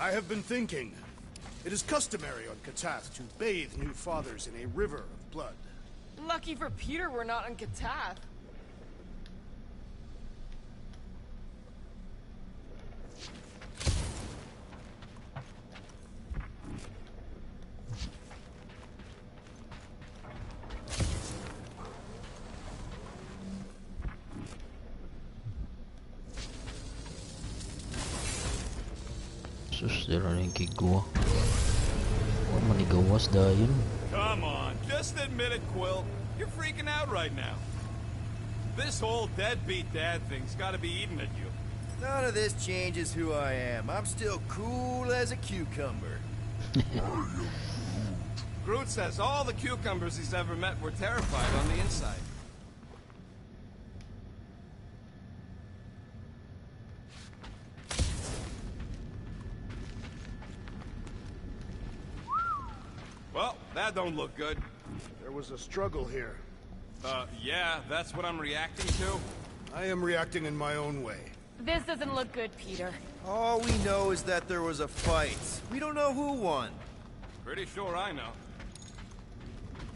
I have been thinking. It is customary on Katath to bathe new fathers in a river of blood. Lucky for Peter we're not on Katath. Sus, dala rin kigwa. What manigawas dayon? Come on, just admit it, Quill. You're freaking out right now. This whole deadbeat dad thing's gotta be eating at you. None of this changes who I am. I'm still cool as a cucumber. Groot says all the cucumbers he's ever met were terrified on the inside. Well, that don't look good. There was a struggle here. Yeah, that's what I'm reacting to. I am reacting in my own way. This doesn't look good, Peter. All we know is that there was a fight. We don't know who won. Pretty sure I know.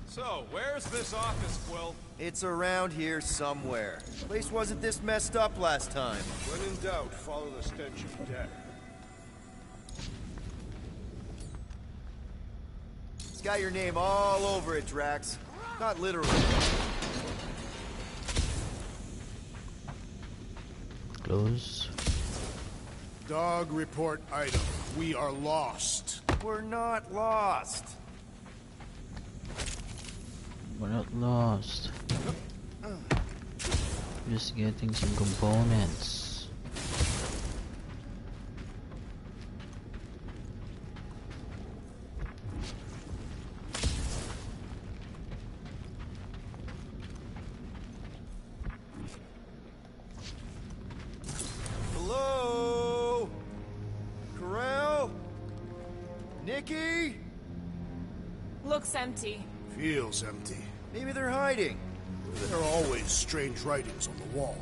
So, where's this office, Quill? It's around here somewhere. Place wasn't this messed up last time. When in doubt, follow the stench of death. It's got your name all over it, Drax. Not literally. Close. Dog report item. We are lost. We're not lost. We're not lost. Just getting some components. Hello? Ko-Rel? Nikki? Looks empty. Feels empty. Maybe they're hiding. There are always strange writings on the wall.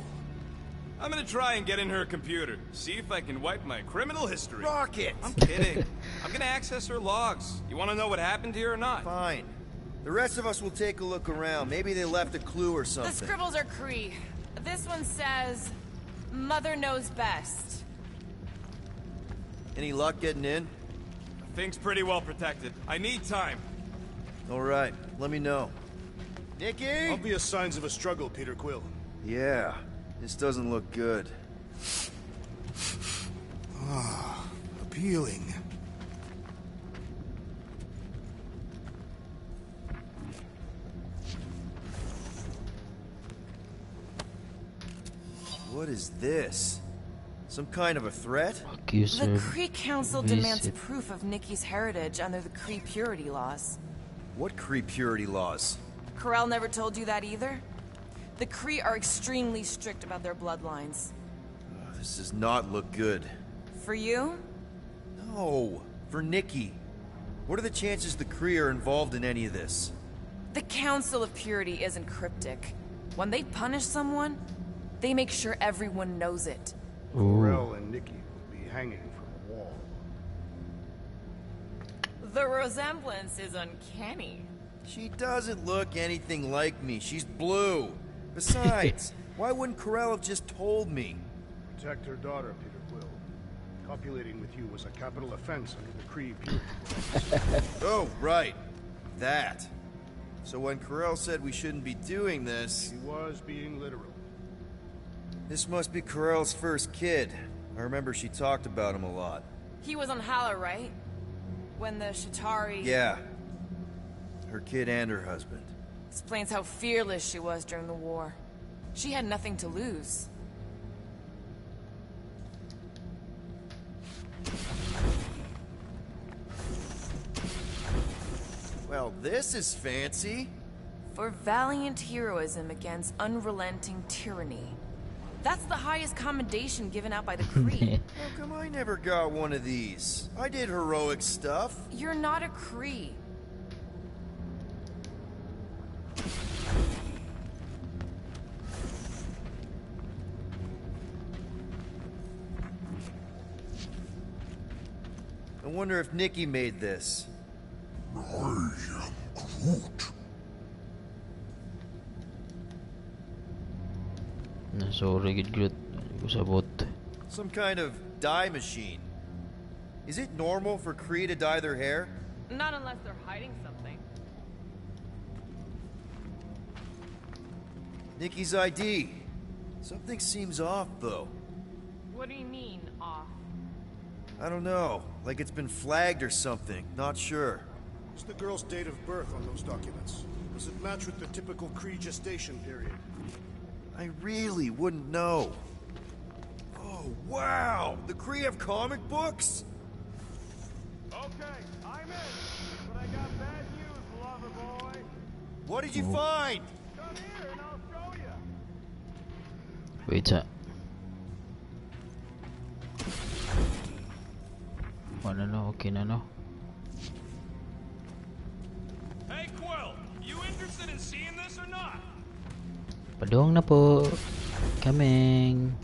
I'm gonna try and get in her computer, see if I can wipe my criminal history. Rocket! I'm kidding. I'm gonna access her logs. You wanna know what happened here or not? Fine. The rest of us will take a look around. Maybe they left a clue or something. The scribbles are Kree. This one says, Mother knows best. Any luck getting in? Thing's pretty well protected. I need time. All right, let me know. Nikki? Obvious signs of a struggle, Peter Quill. Yeah, this doesn't look good. Ah, appealing. What is this? Some kind of a threat? Accuser. The Kree Council visit. demands proof of Nikki's heritage under the Kree purity laws. What Kree purity laws? Ko-Rel never told you that either? The Kree are extremely strict about their bloodlines. Oh, this does not look good. For you? No, for Nikki. What are the chances the Kree are involved in any of this? The Council of Purity isn't cryptic. When they punish someone, they make sure everyone knows it. Ko-Rel and Nikki will be hanging from a wall. The resemblance is uncanny. She doesn't look anything like me. She's blue. Besides, why wouldn't Ko-Rel have just told me? Protect her daughter, Peter Quill. Copulating with you was a capital offense under the Kree purity laws. Oh, right. That. So when Ko-Rel said we shouldn't be doing this... He was being literal. This must be Ko-Rel's first kid. I remember she talked about him a lot. He was on Hala, right? When the Shatari... Yeah. Her kid and her husband. Explains how fearless she was during the war. She had nothing to lose. Well, this is fancy. For valiant heroism against unrelenting tyranny. That's the highest commendation given out by the Kree. How come I never got one of these? I did heroic stuff. You're not a Kree. wonder if Nikki made this. Sorry, good. Sabot. Some kind of dye machine. Is it normal for Kree to dye their hair? Not unless they're hiding something. Nikki's ID. Something seems off, though. What do you mean, off? I don't know. Like it's been flagged or something. Not sure. What's the girl's date of birth on those documents? Does it match with the typical Kree gestation period? I really wouldn't know. Oh, wow! The Kree have comic books? Okay, I'm in. But I got bad news, lover boy. What did you find? Come here and I'll show you. Wait, sir. Wala na, okay na, no? Hey, Quill, you interested in seeing this or not? Padung na po. Coming.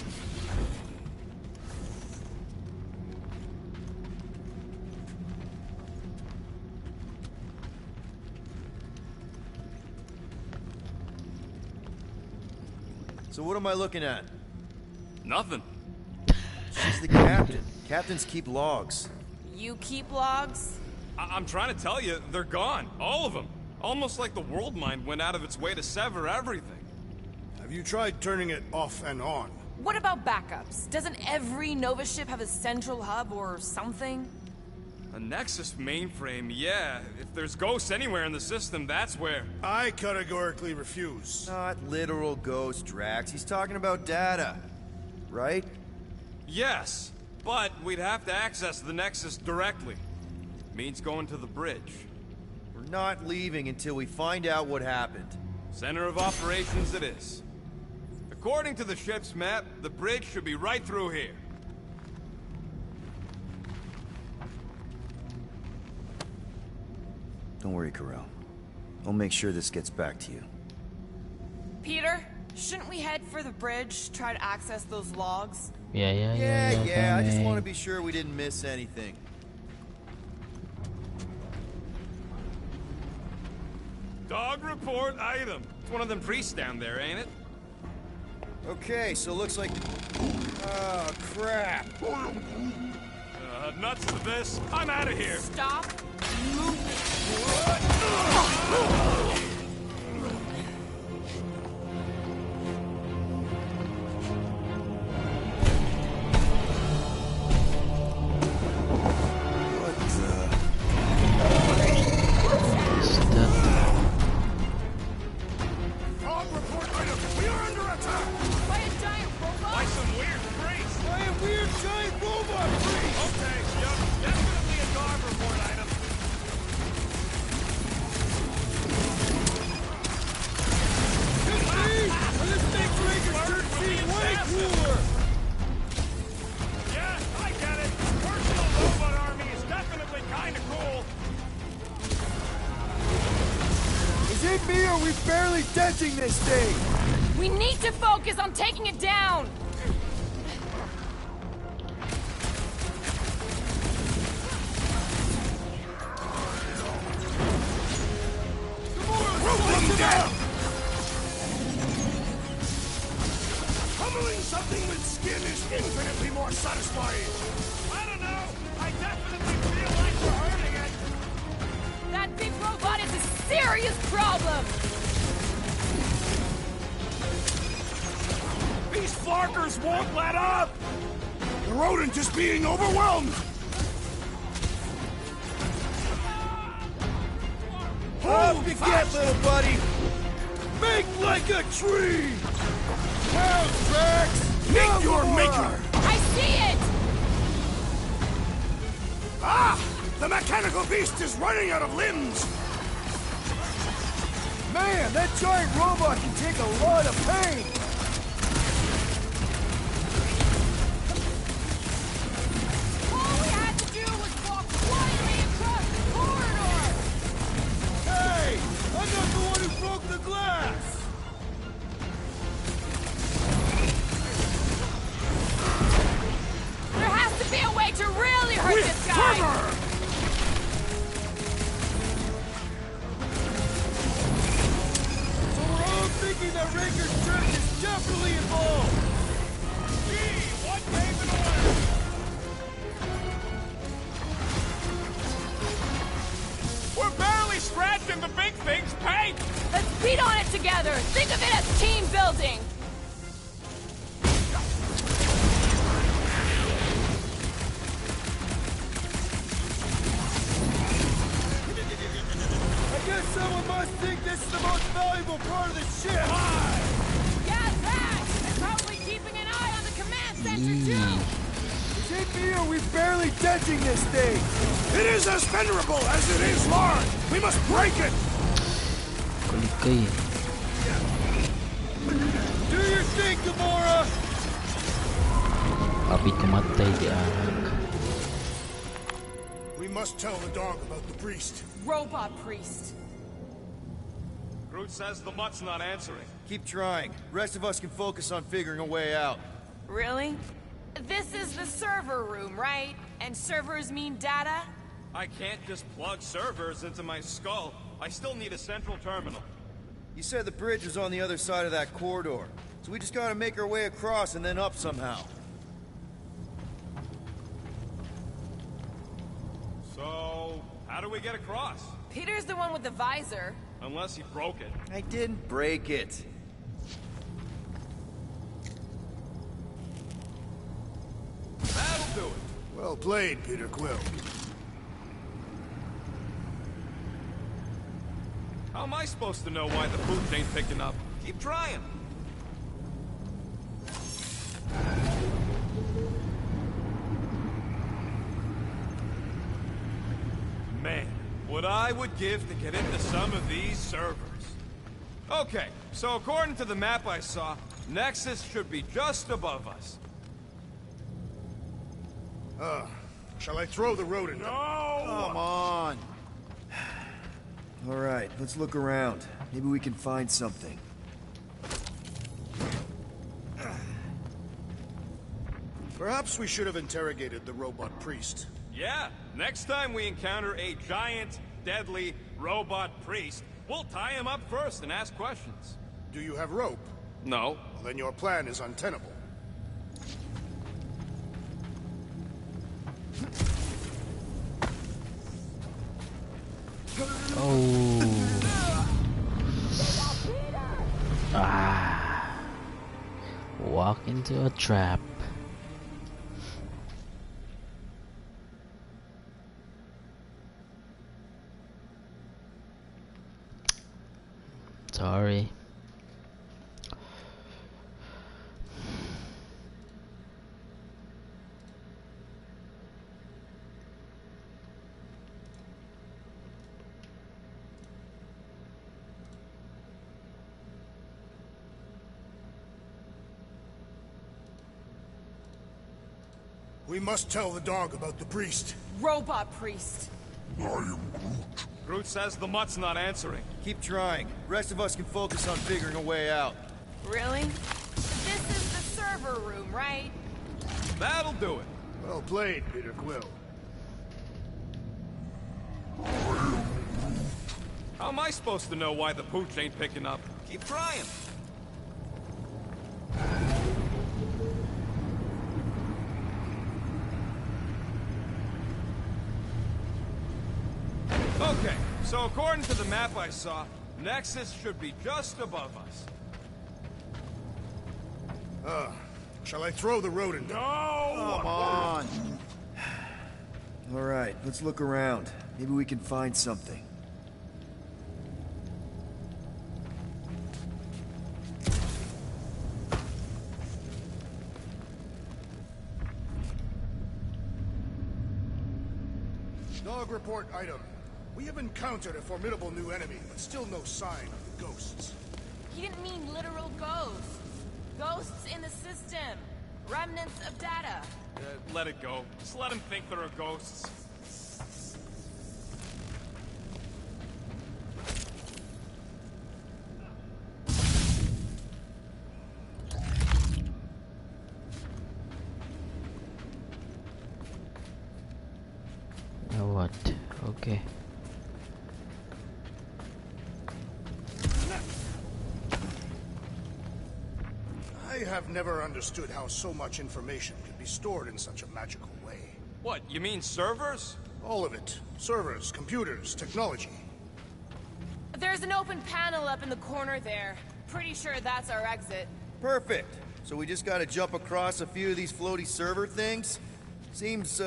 So what am I looking at? Nothing. She's the captain. Captains keep logs. You keep logs? I'm trying to tell you, they're gone. All of them. Almost like the world mind went out of its way to sever everything. Have you tried turning it off and on? What about backups? Doesn't every Nova ship have a central hub or something? A Nexus mainframe, yeah. If there's ghosts anywhere in the system, that's where. I categorically refuse. Not literal ghost, Drax. He's talking about data. Right? Yes, but we'd have to access the Nexus directly. Means going to the bridge. We're not leaving until we find out what happened. Center of operations it is. According to the ship's map, the bridge should be right through here. Don't worry, Ko-Rel. I'll make sure this gets back to you. Peter, shouldn't we head for the bridge, try to access those logs? Yeah. Yeah, I just coming. want to be sure we didn't miss anything. Dog report item. It's one of them priests down there, ain't it? Okay, so looks like... Oh, crap. Nuts to this. I'm out of here. Stop. Dog report item! We are under attack! By a giant robot? By some weird priest. By a weird giant robot priest! Okay, yep. Definitely a dog report item. This makes Raker's dirt scene way cooler! Yeah, I get it. Personal robot army is definitely kind of cool. Is it me or are we barely denting this thing? We need to focus on taking it down! Down! Pummeling something with skin is infinitely more satisfying! I don't know. I definitely feel like we're hurting it. That big robot is a serious problem! These flarkers won't let up! The rodent is being overwhelmed! Up you get, little buddy! Make like a tree! Down, Drax! Make your maker! I see it! Ah! The mechanical beast is running out of limbs! Man, that giant robot can take a lot of pain! All we had to do was walk quietly across the corridor! Hey! I'm not the one who broke the glass! There has to be a way to really hurt this guy! Trevor! definitely involved! Gee, what gave it away? We're barely scratching the big thing's paint! Let's beat on it together! Think of it as team building! I guess someone must think this is the most valuable part of the ship! Yeah, that! And probably keeping an eye on the command center, too! Is it me or we barely denting this thing? It is as venerable as it is large. We must break it. Kulit ka eh. Do your thing, Gamora! Kapit kumatay di anak. We must tell the dog about the priest. Robot priest. Groot says the mutt's not answering. Keep trying. Rest of us can focus on figuring a way out. Really? This is the server room, right? And servers mean data? I can't just plug servers into my skull. I still need a central terminal. You said the bridge was on the other side of that corridor. So we just gotta make our way across and then up somehow. So, how do we get across? Peter's the one with the visor. Unless he broke it. I didn't break it. That'll do it. Well played, Peter Quill. How am I supposed to know why the boots ain't picking up? Keep trying. Man, what I would give to get into some of these servers. Okay, so according to the map I saw, Nexus should be just above us. Shall I throw the rodent? Come on. All right, let's look around. Maybe we can find something. Perhaps we should have interrogated the robot priest. Yeah, next time we encounter a giant, deadly robot priest, we'll tie him up first and ask questions. Do you have rope? No. Well, then your plan is untenable. Oh. Ah. Walk into a trap. Sorry. We must tell the dog about the priest. Robot priest. Groot says the mutt's not answering. Keep trying. Rest of us can focus on figuring a way out. Really? This is the server room, right? That'll do it. Well played, Peter Quill. How am I supposed to know why the pooch ain't picking up? Keep trying. Okay, so according to the map I saw, Nexus should be just above us. Shall I throw the rodent? No! Come on. All right, let's look around. Maybe we can find something. Dog report item. We have encountered a formidable new enemy, but still no sign of the ghosts. He didn't mean literal ghosts. Ghosts in the system. Remnants of data. Let it go. Just let him think there are ghosts. Now what? Okay. I have never understood how so much information could be stored in such a magical way. What, you mean servers? All of it. Servers, computers, technology. There's an open panel up in the corner there. Pretty sure that's our exit. Perfect. So we just gotta jump across a few of these floaty server things? Seems,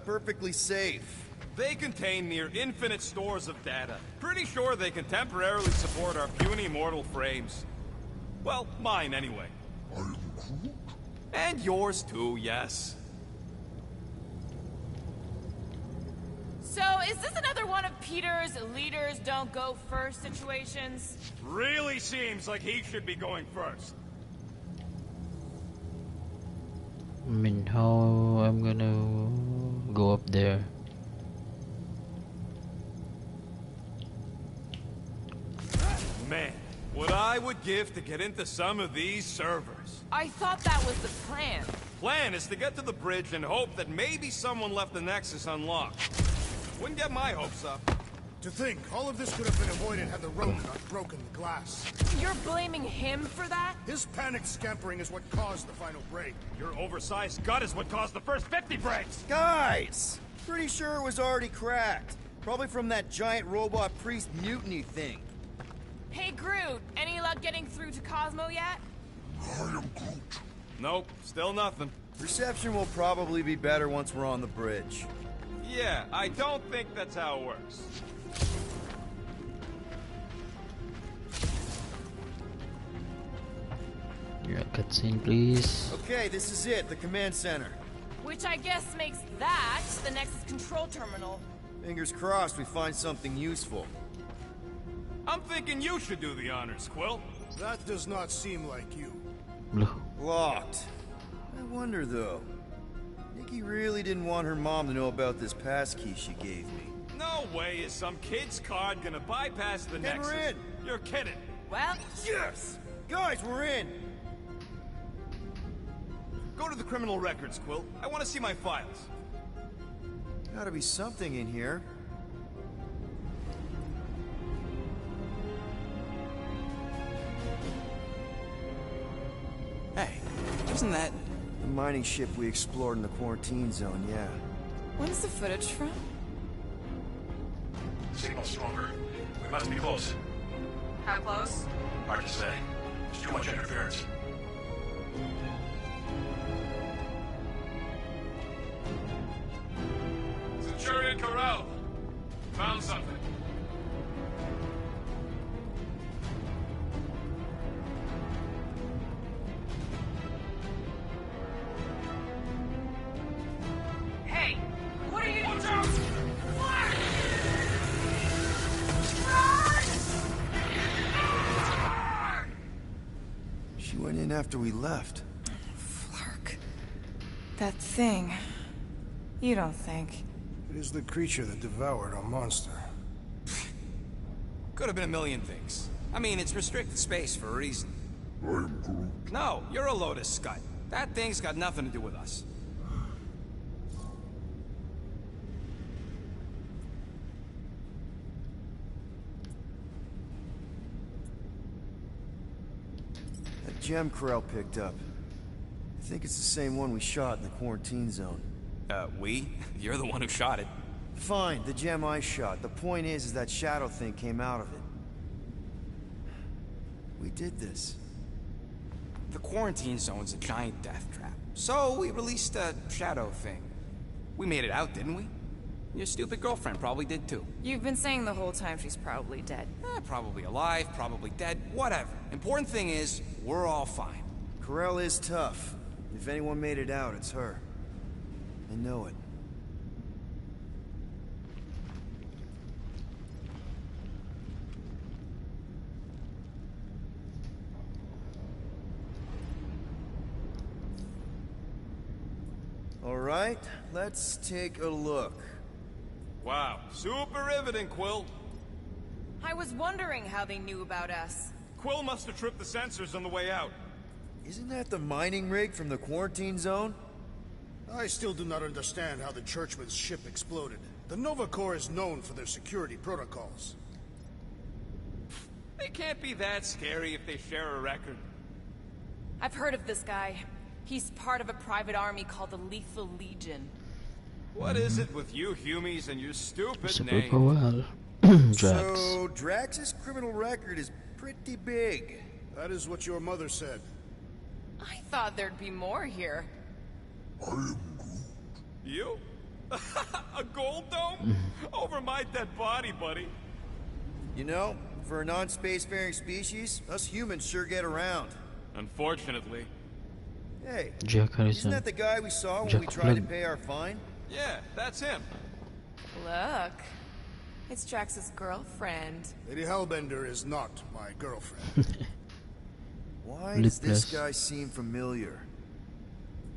perfectly safe. They contain near infinite stores of data. Pretty sure they can temporarily support our puny mortal frames. Well, mine anyway. And yours too, yes. So, is this another one of Peter's leaders don't go first situations? Really seems like he should be going first. I mean, how I'm gonna go up there? Man, what I would give to get into some of these servers. I thought that was the plan. Plan is to get to the bridge and hope that maybe someone left the Nexus unlocked. Wouldn't get my hopes up. To think, all of this could have been avoided had the rogue not broken the glass. You're blaming him for that? His panicked scampering is what caused the final break. Your oversized gut is what caused the first 50 breaks! Guys! Pretty sure it was already cracked. Probably from that giant robot priest mutiny thing. Hey, Groot, any luck getting through to Cosmo yet? Nope, still nothing. Reception will probably be better once we're on the bridge. Yeah, I don't think that's how it works. Yeah, cutscene, please. Okay, this is it, the command center. Which I guess makes that the Nexus control terminal. Fingers crossed we find something useful. I'm thinking you should do the honors, Quill. That does not seem like you. Locked. I wonder, though. Nikki really didn't want her mom to know about this passkey she gave me. No way is some kid's card gonna bypass the And Nexus. we're in. You're kidding. Well, Yes! Guys, we're in! Go to the criminal records, Quill. I want to see my files. Gotta be something in here. Hey, wasn't that... The mining ship we explored in the quarantine zone, yeah. When's the footage from? Signal stronger. We must be close. How close? Hard to say. There's too much interference. Centurion Ko-Rel. Found something. hey, what are you doing? She went in after we left. Flark. That thing. You don't think? It is the creature that devoured our monster. Could have been a million things. I mean, it's restricted space for a reason. I am Groot. No, you're a Lotus Scud. That thing's got nothing to do with us. That gem Ko-Rel picked up. I think it's the same one we shot in the quarantine zone. We? You're the one who shot it. Fine, the gem I shot. The point is that shadow thing came out of it. We did this. The quarantine zone's a giant death trap. So we released a shadow thing. We made it out, didn't we? Your stupid girlfriend probably did too. You've been saying the whole time she's probably dead. Probably alive, probably dead, whatever. Important thing is, we're all fine. Ko-Rel is tough. If anyone made it out, it's her. I know it. All right, let's take a look. Wow, super riveting, Quill. I was wondering how they knew about us. Quill must have tripped the sensors on the way out. Isn't that the mining rig from the quarantine zone? I still do not understand how the Churchman's ship exploded. The Nova Corps is known for their security protocols. They can't be that scary if they share a record. I've heard of this guy. He's part of a private army called the Lethal Legion. What is it with you Humies and your stupid name? Ko-Rel. Drax. So, Drax's criminal record is pretty big. That is what your mother said. I thought there'd be more here. You? A gold dome? Over my dead body, buddy. You know, for a non-spacefaring species, us humans sure get around. Unfortunately. Hey, Jack isn't Harrison. that the guy we saw when Jack we tried to Flynn. pay our fine? Yeah, that's him. Look, it's Drax's girlfriend. Lady Hellbender is not my girlfriend. Why Lip does this gloss. guy seem familiar?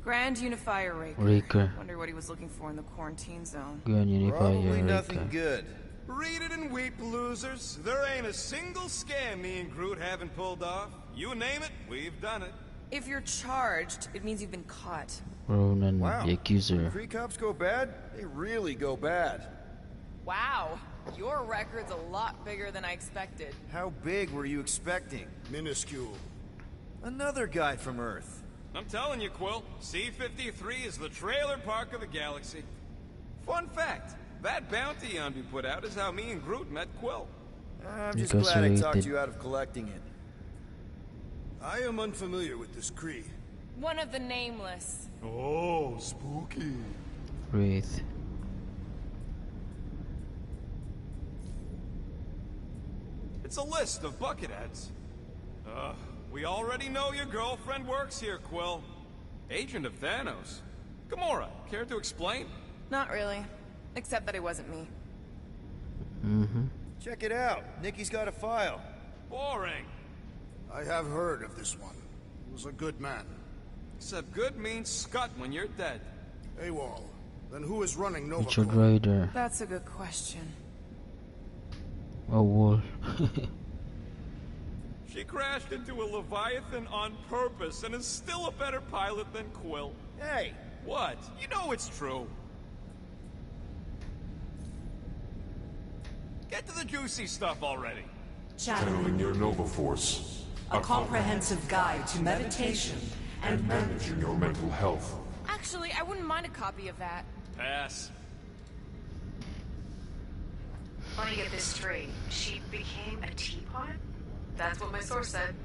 Grand Unifier Raker. Raker. Wonder what he was looking for in the quarantine zone. Grand Unifier Probably nothing Raker. good. Read it and weep, losers. There ain't a single scam me and Groot haven't pulled off. You name it, we've done it. If you're charged, it means you've been caught. Ronan, Wow. the accuser. Free cops go bad? They really go bad. Wow, your record's a lot bigger than I expected. How big were you expecting? Minuscule. Another guy from Earth. I'm telling you, Quill, C-53 is the trailer park of the galaxy. Fun fact, that bounty on me put out is how me and Groot met Quill. I'm just glad I talked Incarcerated. you out of collecting it. I am unfamiliar with this Kree. One of the nameless. Oh, spooky. Wraith. It's a list of bucketheads. We already know your girlfriend works here, Quill. Agent of Thanos. Gamora, care to explain? Not really. Except that it wasn't me. Check it out. Nikki's got a file. Boring. I have heard of this one. He was a good man. Except good means scut when you're dead. AWOL. Then who is running Nova Richard Corps? Ryder. That's a good question. A wall. She crashed into a Leviathan on purpose and is still a better pilot than Quill. Hey! What? You know it's true. Get to the juicy stuff already. Channeling your Nova Force. A comprehensive guide to meditation and managing your mental health. Actually, I wouldn't mind a copy of that. Pass. Let me get this straight. She became a teapot? That's what my source said.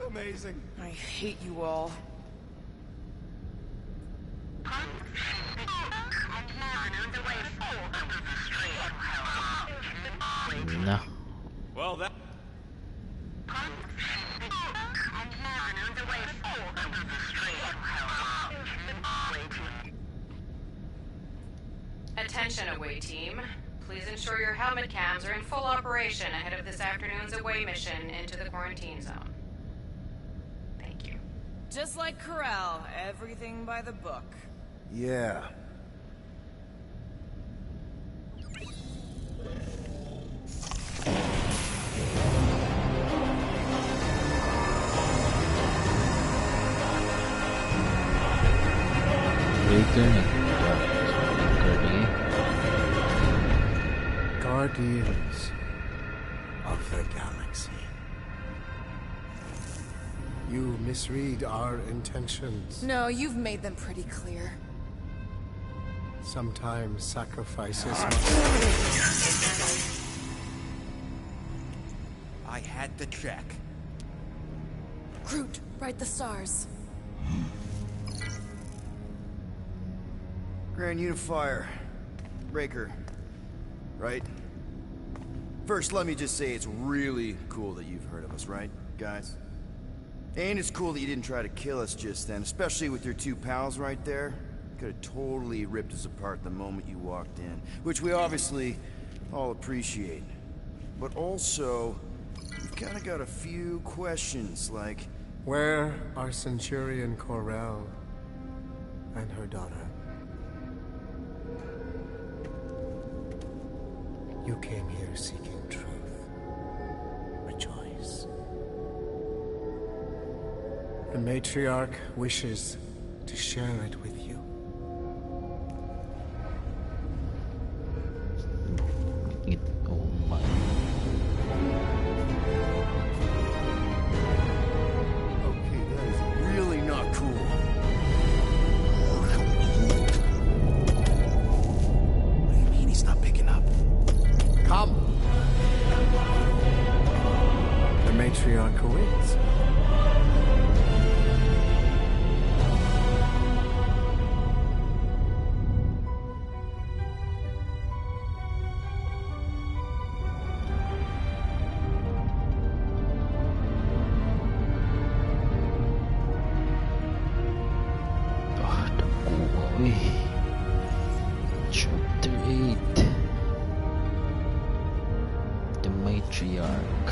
Amazing. I hate you all. No. Well, that... Attention, away team. Please ensure your helmet cams are in full operation ahead of this afternoon's away mission into the quarantine zone. Thank you. Just like Ko-Rel, everything by the book. Yeah. Raker. Guardians of the galaxy. You misread our intentions. No, you've made them pretty clear. Sometimes sacrifices I had to check. Groot, write the stars. Grand Unifier Raker. Right? First, let me just say it's really cool that you've heard of us, right, guys? And it's cool that you didn't try to kill us just then, especially with your two pals right there. Could have totally ripped us apart the moment you walked in, which we obviously all appreciate. But also, we've kind of got a few questions, like... Where are Centurion Ko-Rel and her daughter? You came here seeking truth. Rejoice. The matriarch wishes to share it with you. Oh my. matriarch awaits. Chapter 8. The Matriarch.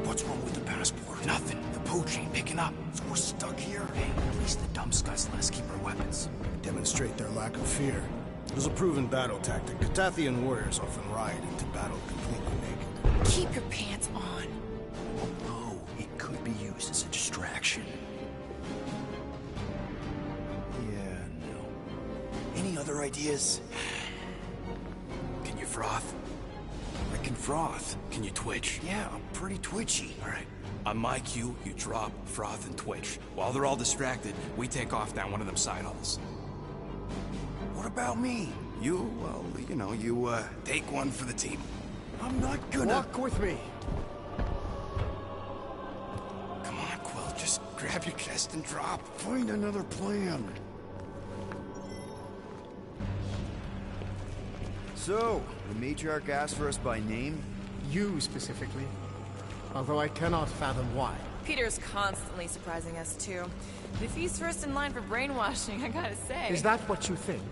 What's wrong with the passport? Nothing. The poach ain't picking up. So we're stuck here. Hey, at least the dumb scuds let us keep our weapons. Demonstrate their lack of fear. It was a proven battle tactic. Katathian warriors often ride into battle completely naked. Keep your pants on. Oh, it could be used as a distraction. Yeah, no. Any other ideas? Can you froth? I can froth. Can you twitch? Yeah, I'm pretty twitchy. All right. On my cue, you drop, froth, and twitch. While they're all distracted, we take off down one of them side halls. What about me? You, well, you know, you, take one for the team. I'm not gonna... Walk with me. Come on, Quill, just grab your chest and drop. Find another plan. So, the matriarch asked for us by name? You specifically. Although I cannot fathom why. Peter's constantly surprising us, too. If he's first in line for brainwashing, I gotta say. Is that what you think?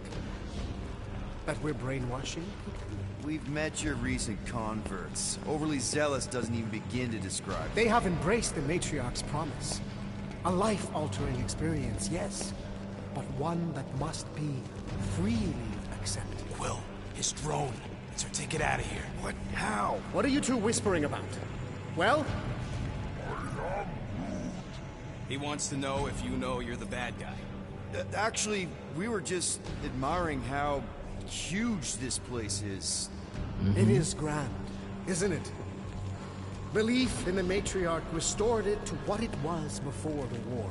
That we're brainwashing? We've met your recent converts. Overly zealous doesn't even begin to describe. They have embraced the matriarch's promise. A life-altering experience, yes, but one that must be freely accepted. Quill, his drone. It's our ticket out of here. What? How? What are you two whispering about? Well? He wants to know if you know you're the bad guy. Actually, we were just admiring how huge this place is. It is grand, isn't it? Belief in the matriarch restored it to what it was before the war.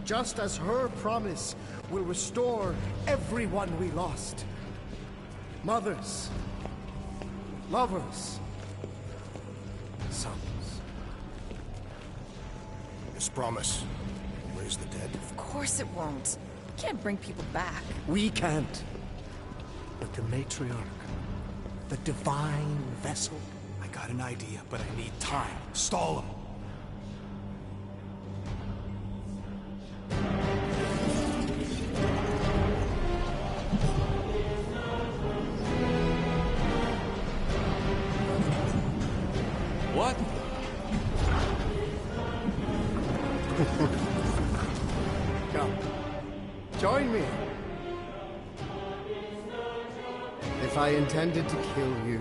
Just as her promise will restore everyone we lost. Mothers, lovers, sons. This promise raise the dead? Of course it won't. You can't bring people back. We can't. But the matriarch, the divine vessel. I got an idea, but I need time. Stall him. What? Come. Join me. If I intended to kill you...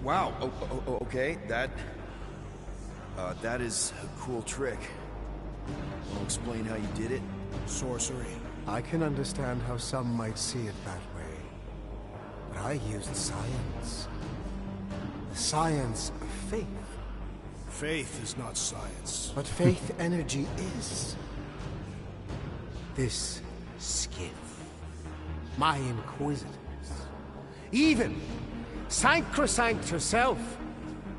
Wow, okay, that is a cool trick. Wanna explain how you did it? Sorcery. I can understand how some might see it that way. But I used science. The science of faith. Faith is not science. But faith energy is. This skiff. My inquisitors. Even Sacrosanct herself.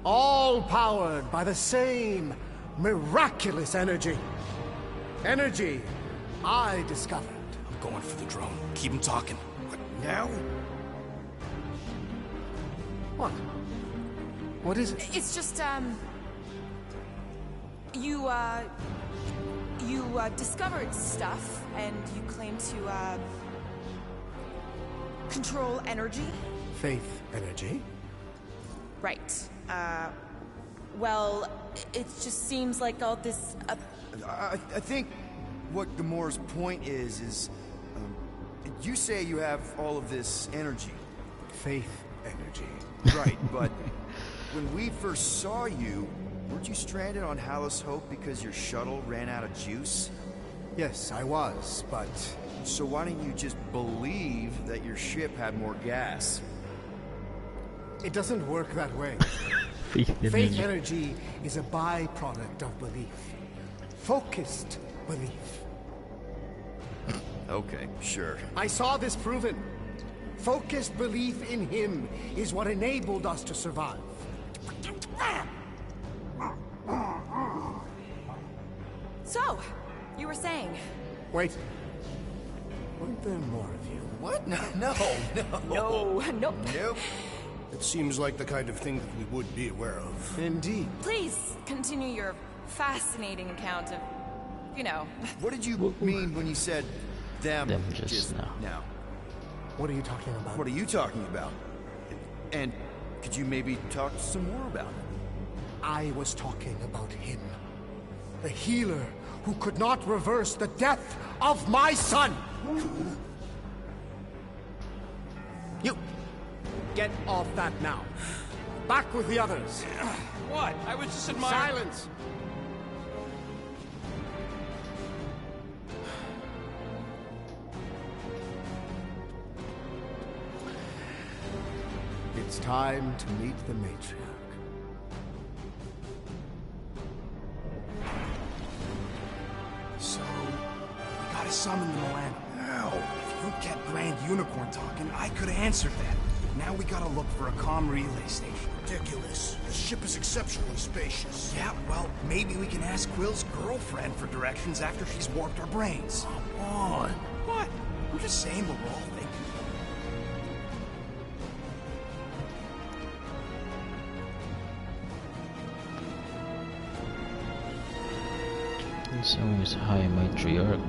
All powered by the same miraculous energy. Energy I discovered. I'm going for the drone. Keep him talking. What, now? What? What is it? It's just, You discovered stuff, and you claim to, control energy? Faith energy? Right. Well, it just seems like all this, I think what Gamora's point is, you say you have all of this energy. Faith energy. Right, but when we first saw you, weren't you stranded on Hala's Hope because your shuttle ran out of juice? Yes, I was, but... So why didn't you just believe that your ship had more gas? It doesn't work that way. Faith Faith energy is a byproduct of belief. Focused belief. Okay, sure. I saw this proven. Focused belief in him is what enabled us to survive. So, you were saying? Wait. Weren't there more of you? What? No. Nope. Nope. It seems like the kind of thing that we would be aware of. Indeed. Please continue your fascinating account of, you know. What did you mean when you said them just now? What are you talking about? What are you talking about? And could you maybe talk some more about it? I was talking about him. The healer who could not reverse the death of my son! You! Get off that now. Back with the others. What? I was just admiring... Silence! It's time to meet the matriarch. So, we gotta summon the Millennium. Now, if you kept Grand Unicorn talking, I could've answered that. Now we gotta look for a comm relay station. Ridiculous. The ship is exceptionally spacious. Yeah, well, maybe we can ask Quill's girlfriend for directions after she's warped our brains. Come on. What? I'm just saying what we're all thinking. So is High Matriarch.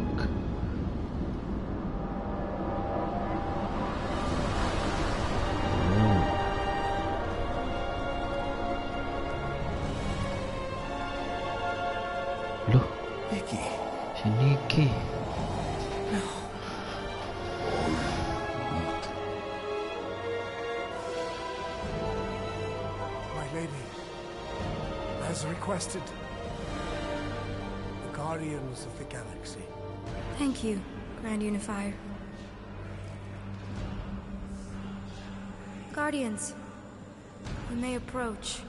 Look, Nikki. si Nikki. My lady, as requested, the Guardians of the Galaxy. Thank you, Grand Unifier. Guardians, you may approach.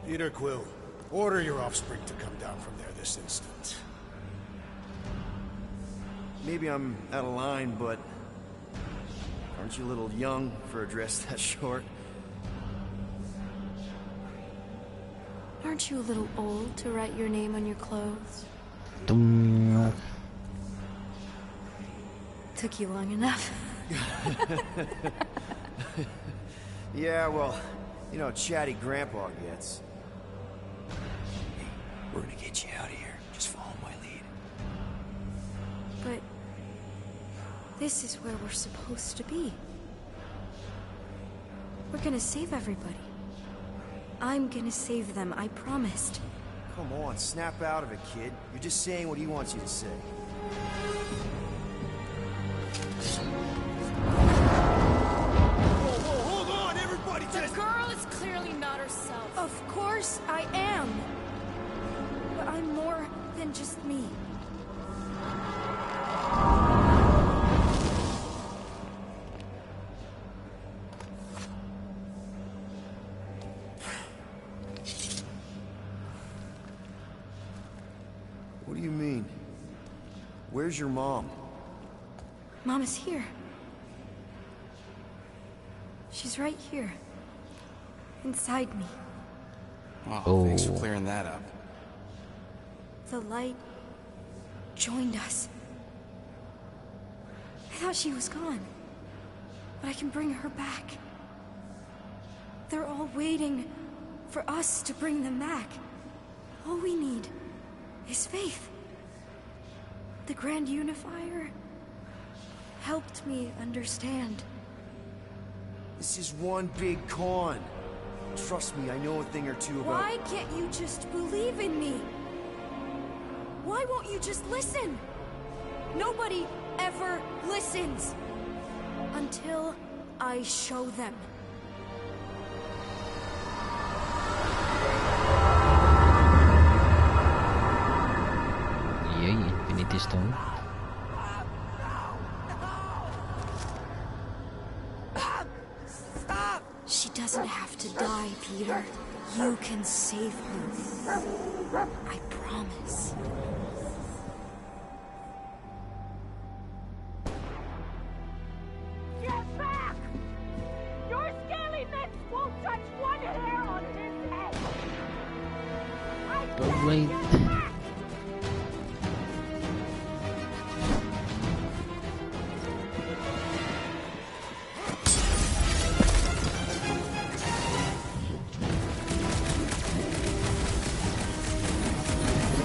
Peter Quill, order your offspring to come down from there this instant. Maybe I'm out of line, but aren't you a little young for a dress that short? Aren't you a little old to write your name on your clothes? Took you long enough. Yeah, well, you know how chatty Grandpa gets. Hey, we're gonna get you out of here. Just follow my lead. But this is where we're supposed to be. We're gonna save everybody. I'm gonna save them, I promised. Come on, snap out of it, kid. You're just saying what he wants you to say. Whoa, hold on, everybody! The girl is clearly not herself. Of course I am. But I'm more than just me. What do you mean? Where's your mom? Mom is here. She's right here. Inside me. Oh, thanks for clearing that up. The light joined us. I thought she was gone. But I can bring her back. They're all waiting for us to bring them back. All we need is faith. The Grand Unifier helped me understand. This is one big con. Trust me, I know a thing or two about... Why can't you just believe in me? Why won't you just listen? Nobody ever listens. Until I show them. Yay, Infinity Stone. She doesn't have to die, Peter. You can save her. I promise. Get back! Your scaly mitts won't touch one hair on his head! Alright.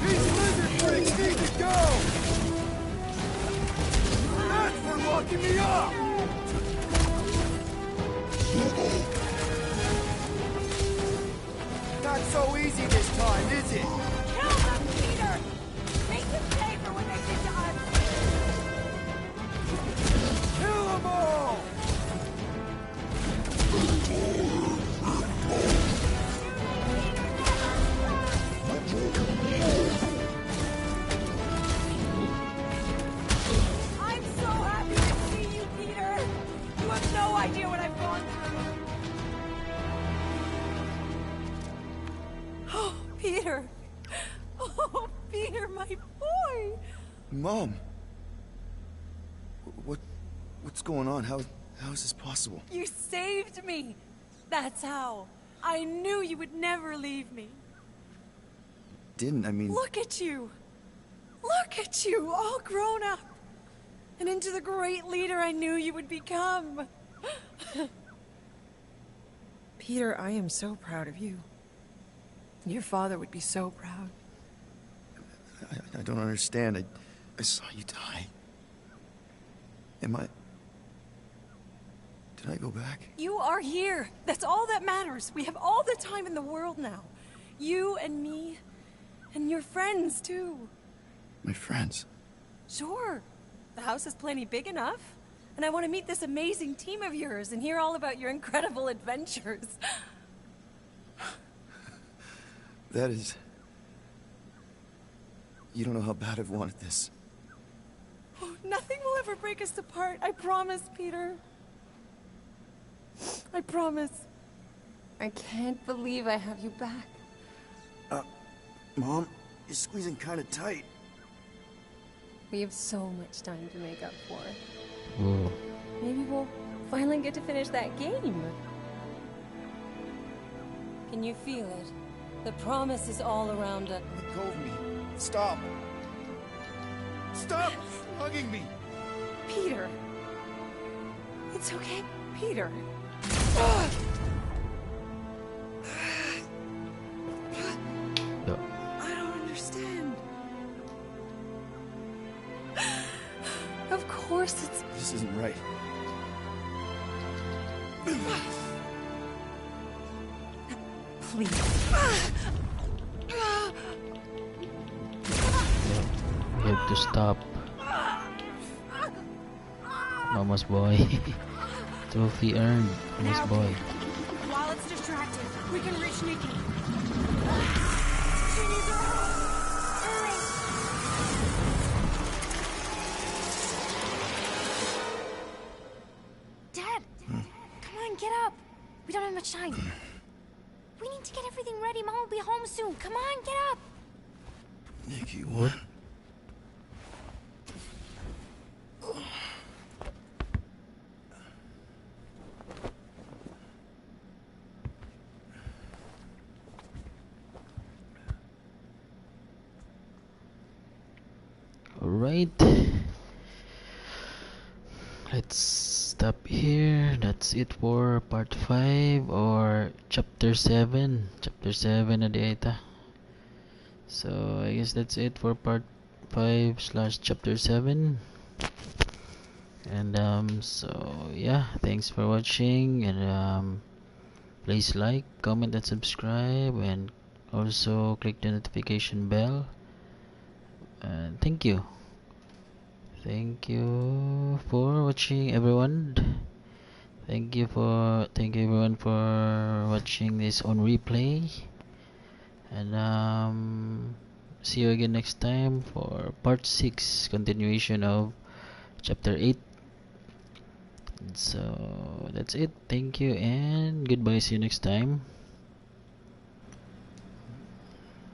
These lizard freaks need to go! That's for locking me up! Not so easy this time, is it? Kill them, Peter! Make them pay for what they did to us! Kill them all! I'm so happy to see you, Peter! You have no idea what I've gone through! Oh, Peter! Oh, Peter, my boy! Mom. What's going on? How is this possible? You saved me! That's how. I knew you would never leave me. I mean... Look at you! Look at you, all grown up! And into the great leader I knew you would become! Peter, I am so proud of you. Your father would be so proud. I don't understand. I saw you die. Did I go back? You are here! That's all that matters! We have all the time in the world now. You and me, and your friends, too. My friends? Sure. The house is plenty big enough. And I want to meet this amazing team of yours and hear all about your incredible adventures. That is... You don't know how bad I've wanted this. Oh, nothing will ever break us apart. I promise, Peter. I promise. I can't believe I have you back. Mom, you're squeezing kind of tight. We have so much time to make up for. Whoa. Maybe we'll finally get to finish that game. Can you feel it? The promise is all around us. Let go of me. Stop. Stop hugging me. Peter. It's okay, Peter. No. I don't understand. Of course it's... This isn't right. Please. We have to stop. Mama's boy. Trophy earned. Mama's boy. While it's distracted, we can reach Nikki. Dad! Come on, get up! We don't have much time. We need to get everything ready. Mom will be home soon. Come on, get up! Nikki, what? Alright. Let's stop here. That's it for part 5 or chapter 7. Chapter 7 na di ata. So I guess that's it for part 5 / chapter 7. And so yeah, thanks for watching, and please like, comment and subscribe, and also click the notification bell. And thank you for watching, everyone. Thank you everyone for watching this on replay, and see you again next time for part 6, continuation of chapter 8. So that's it. Thank you and goodbye. See you next time.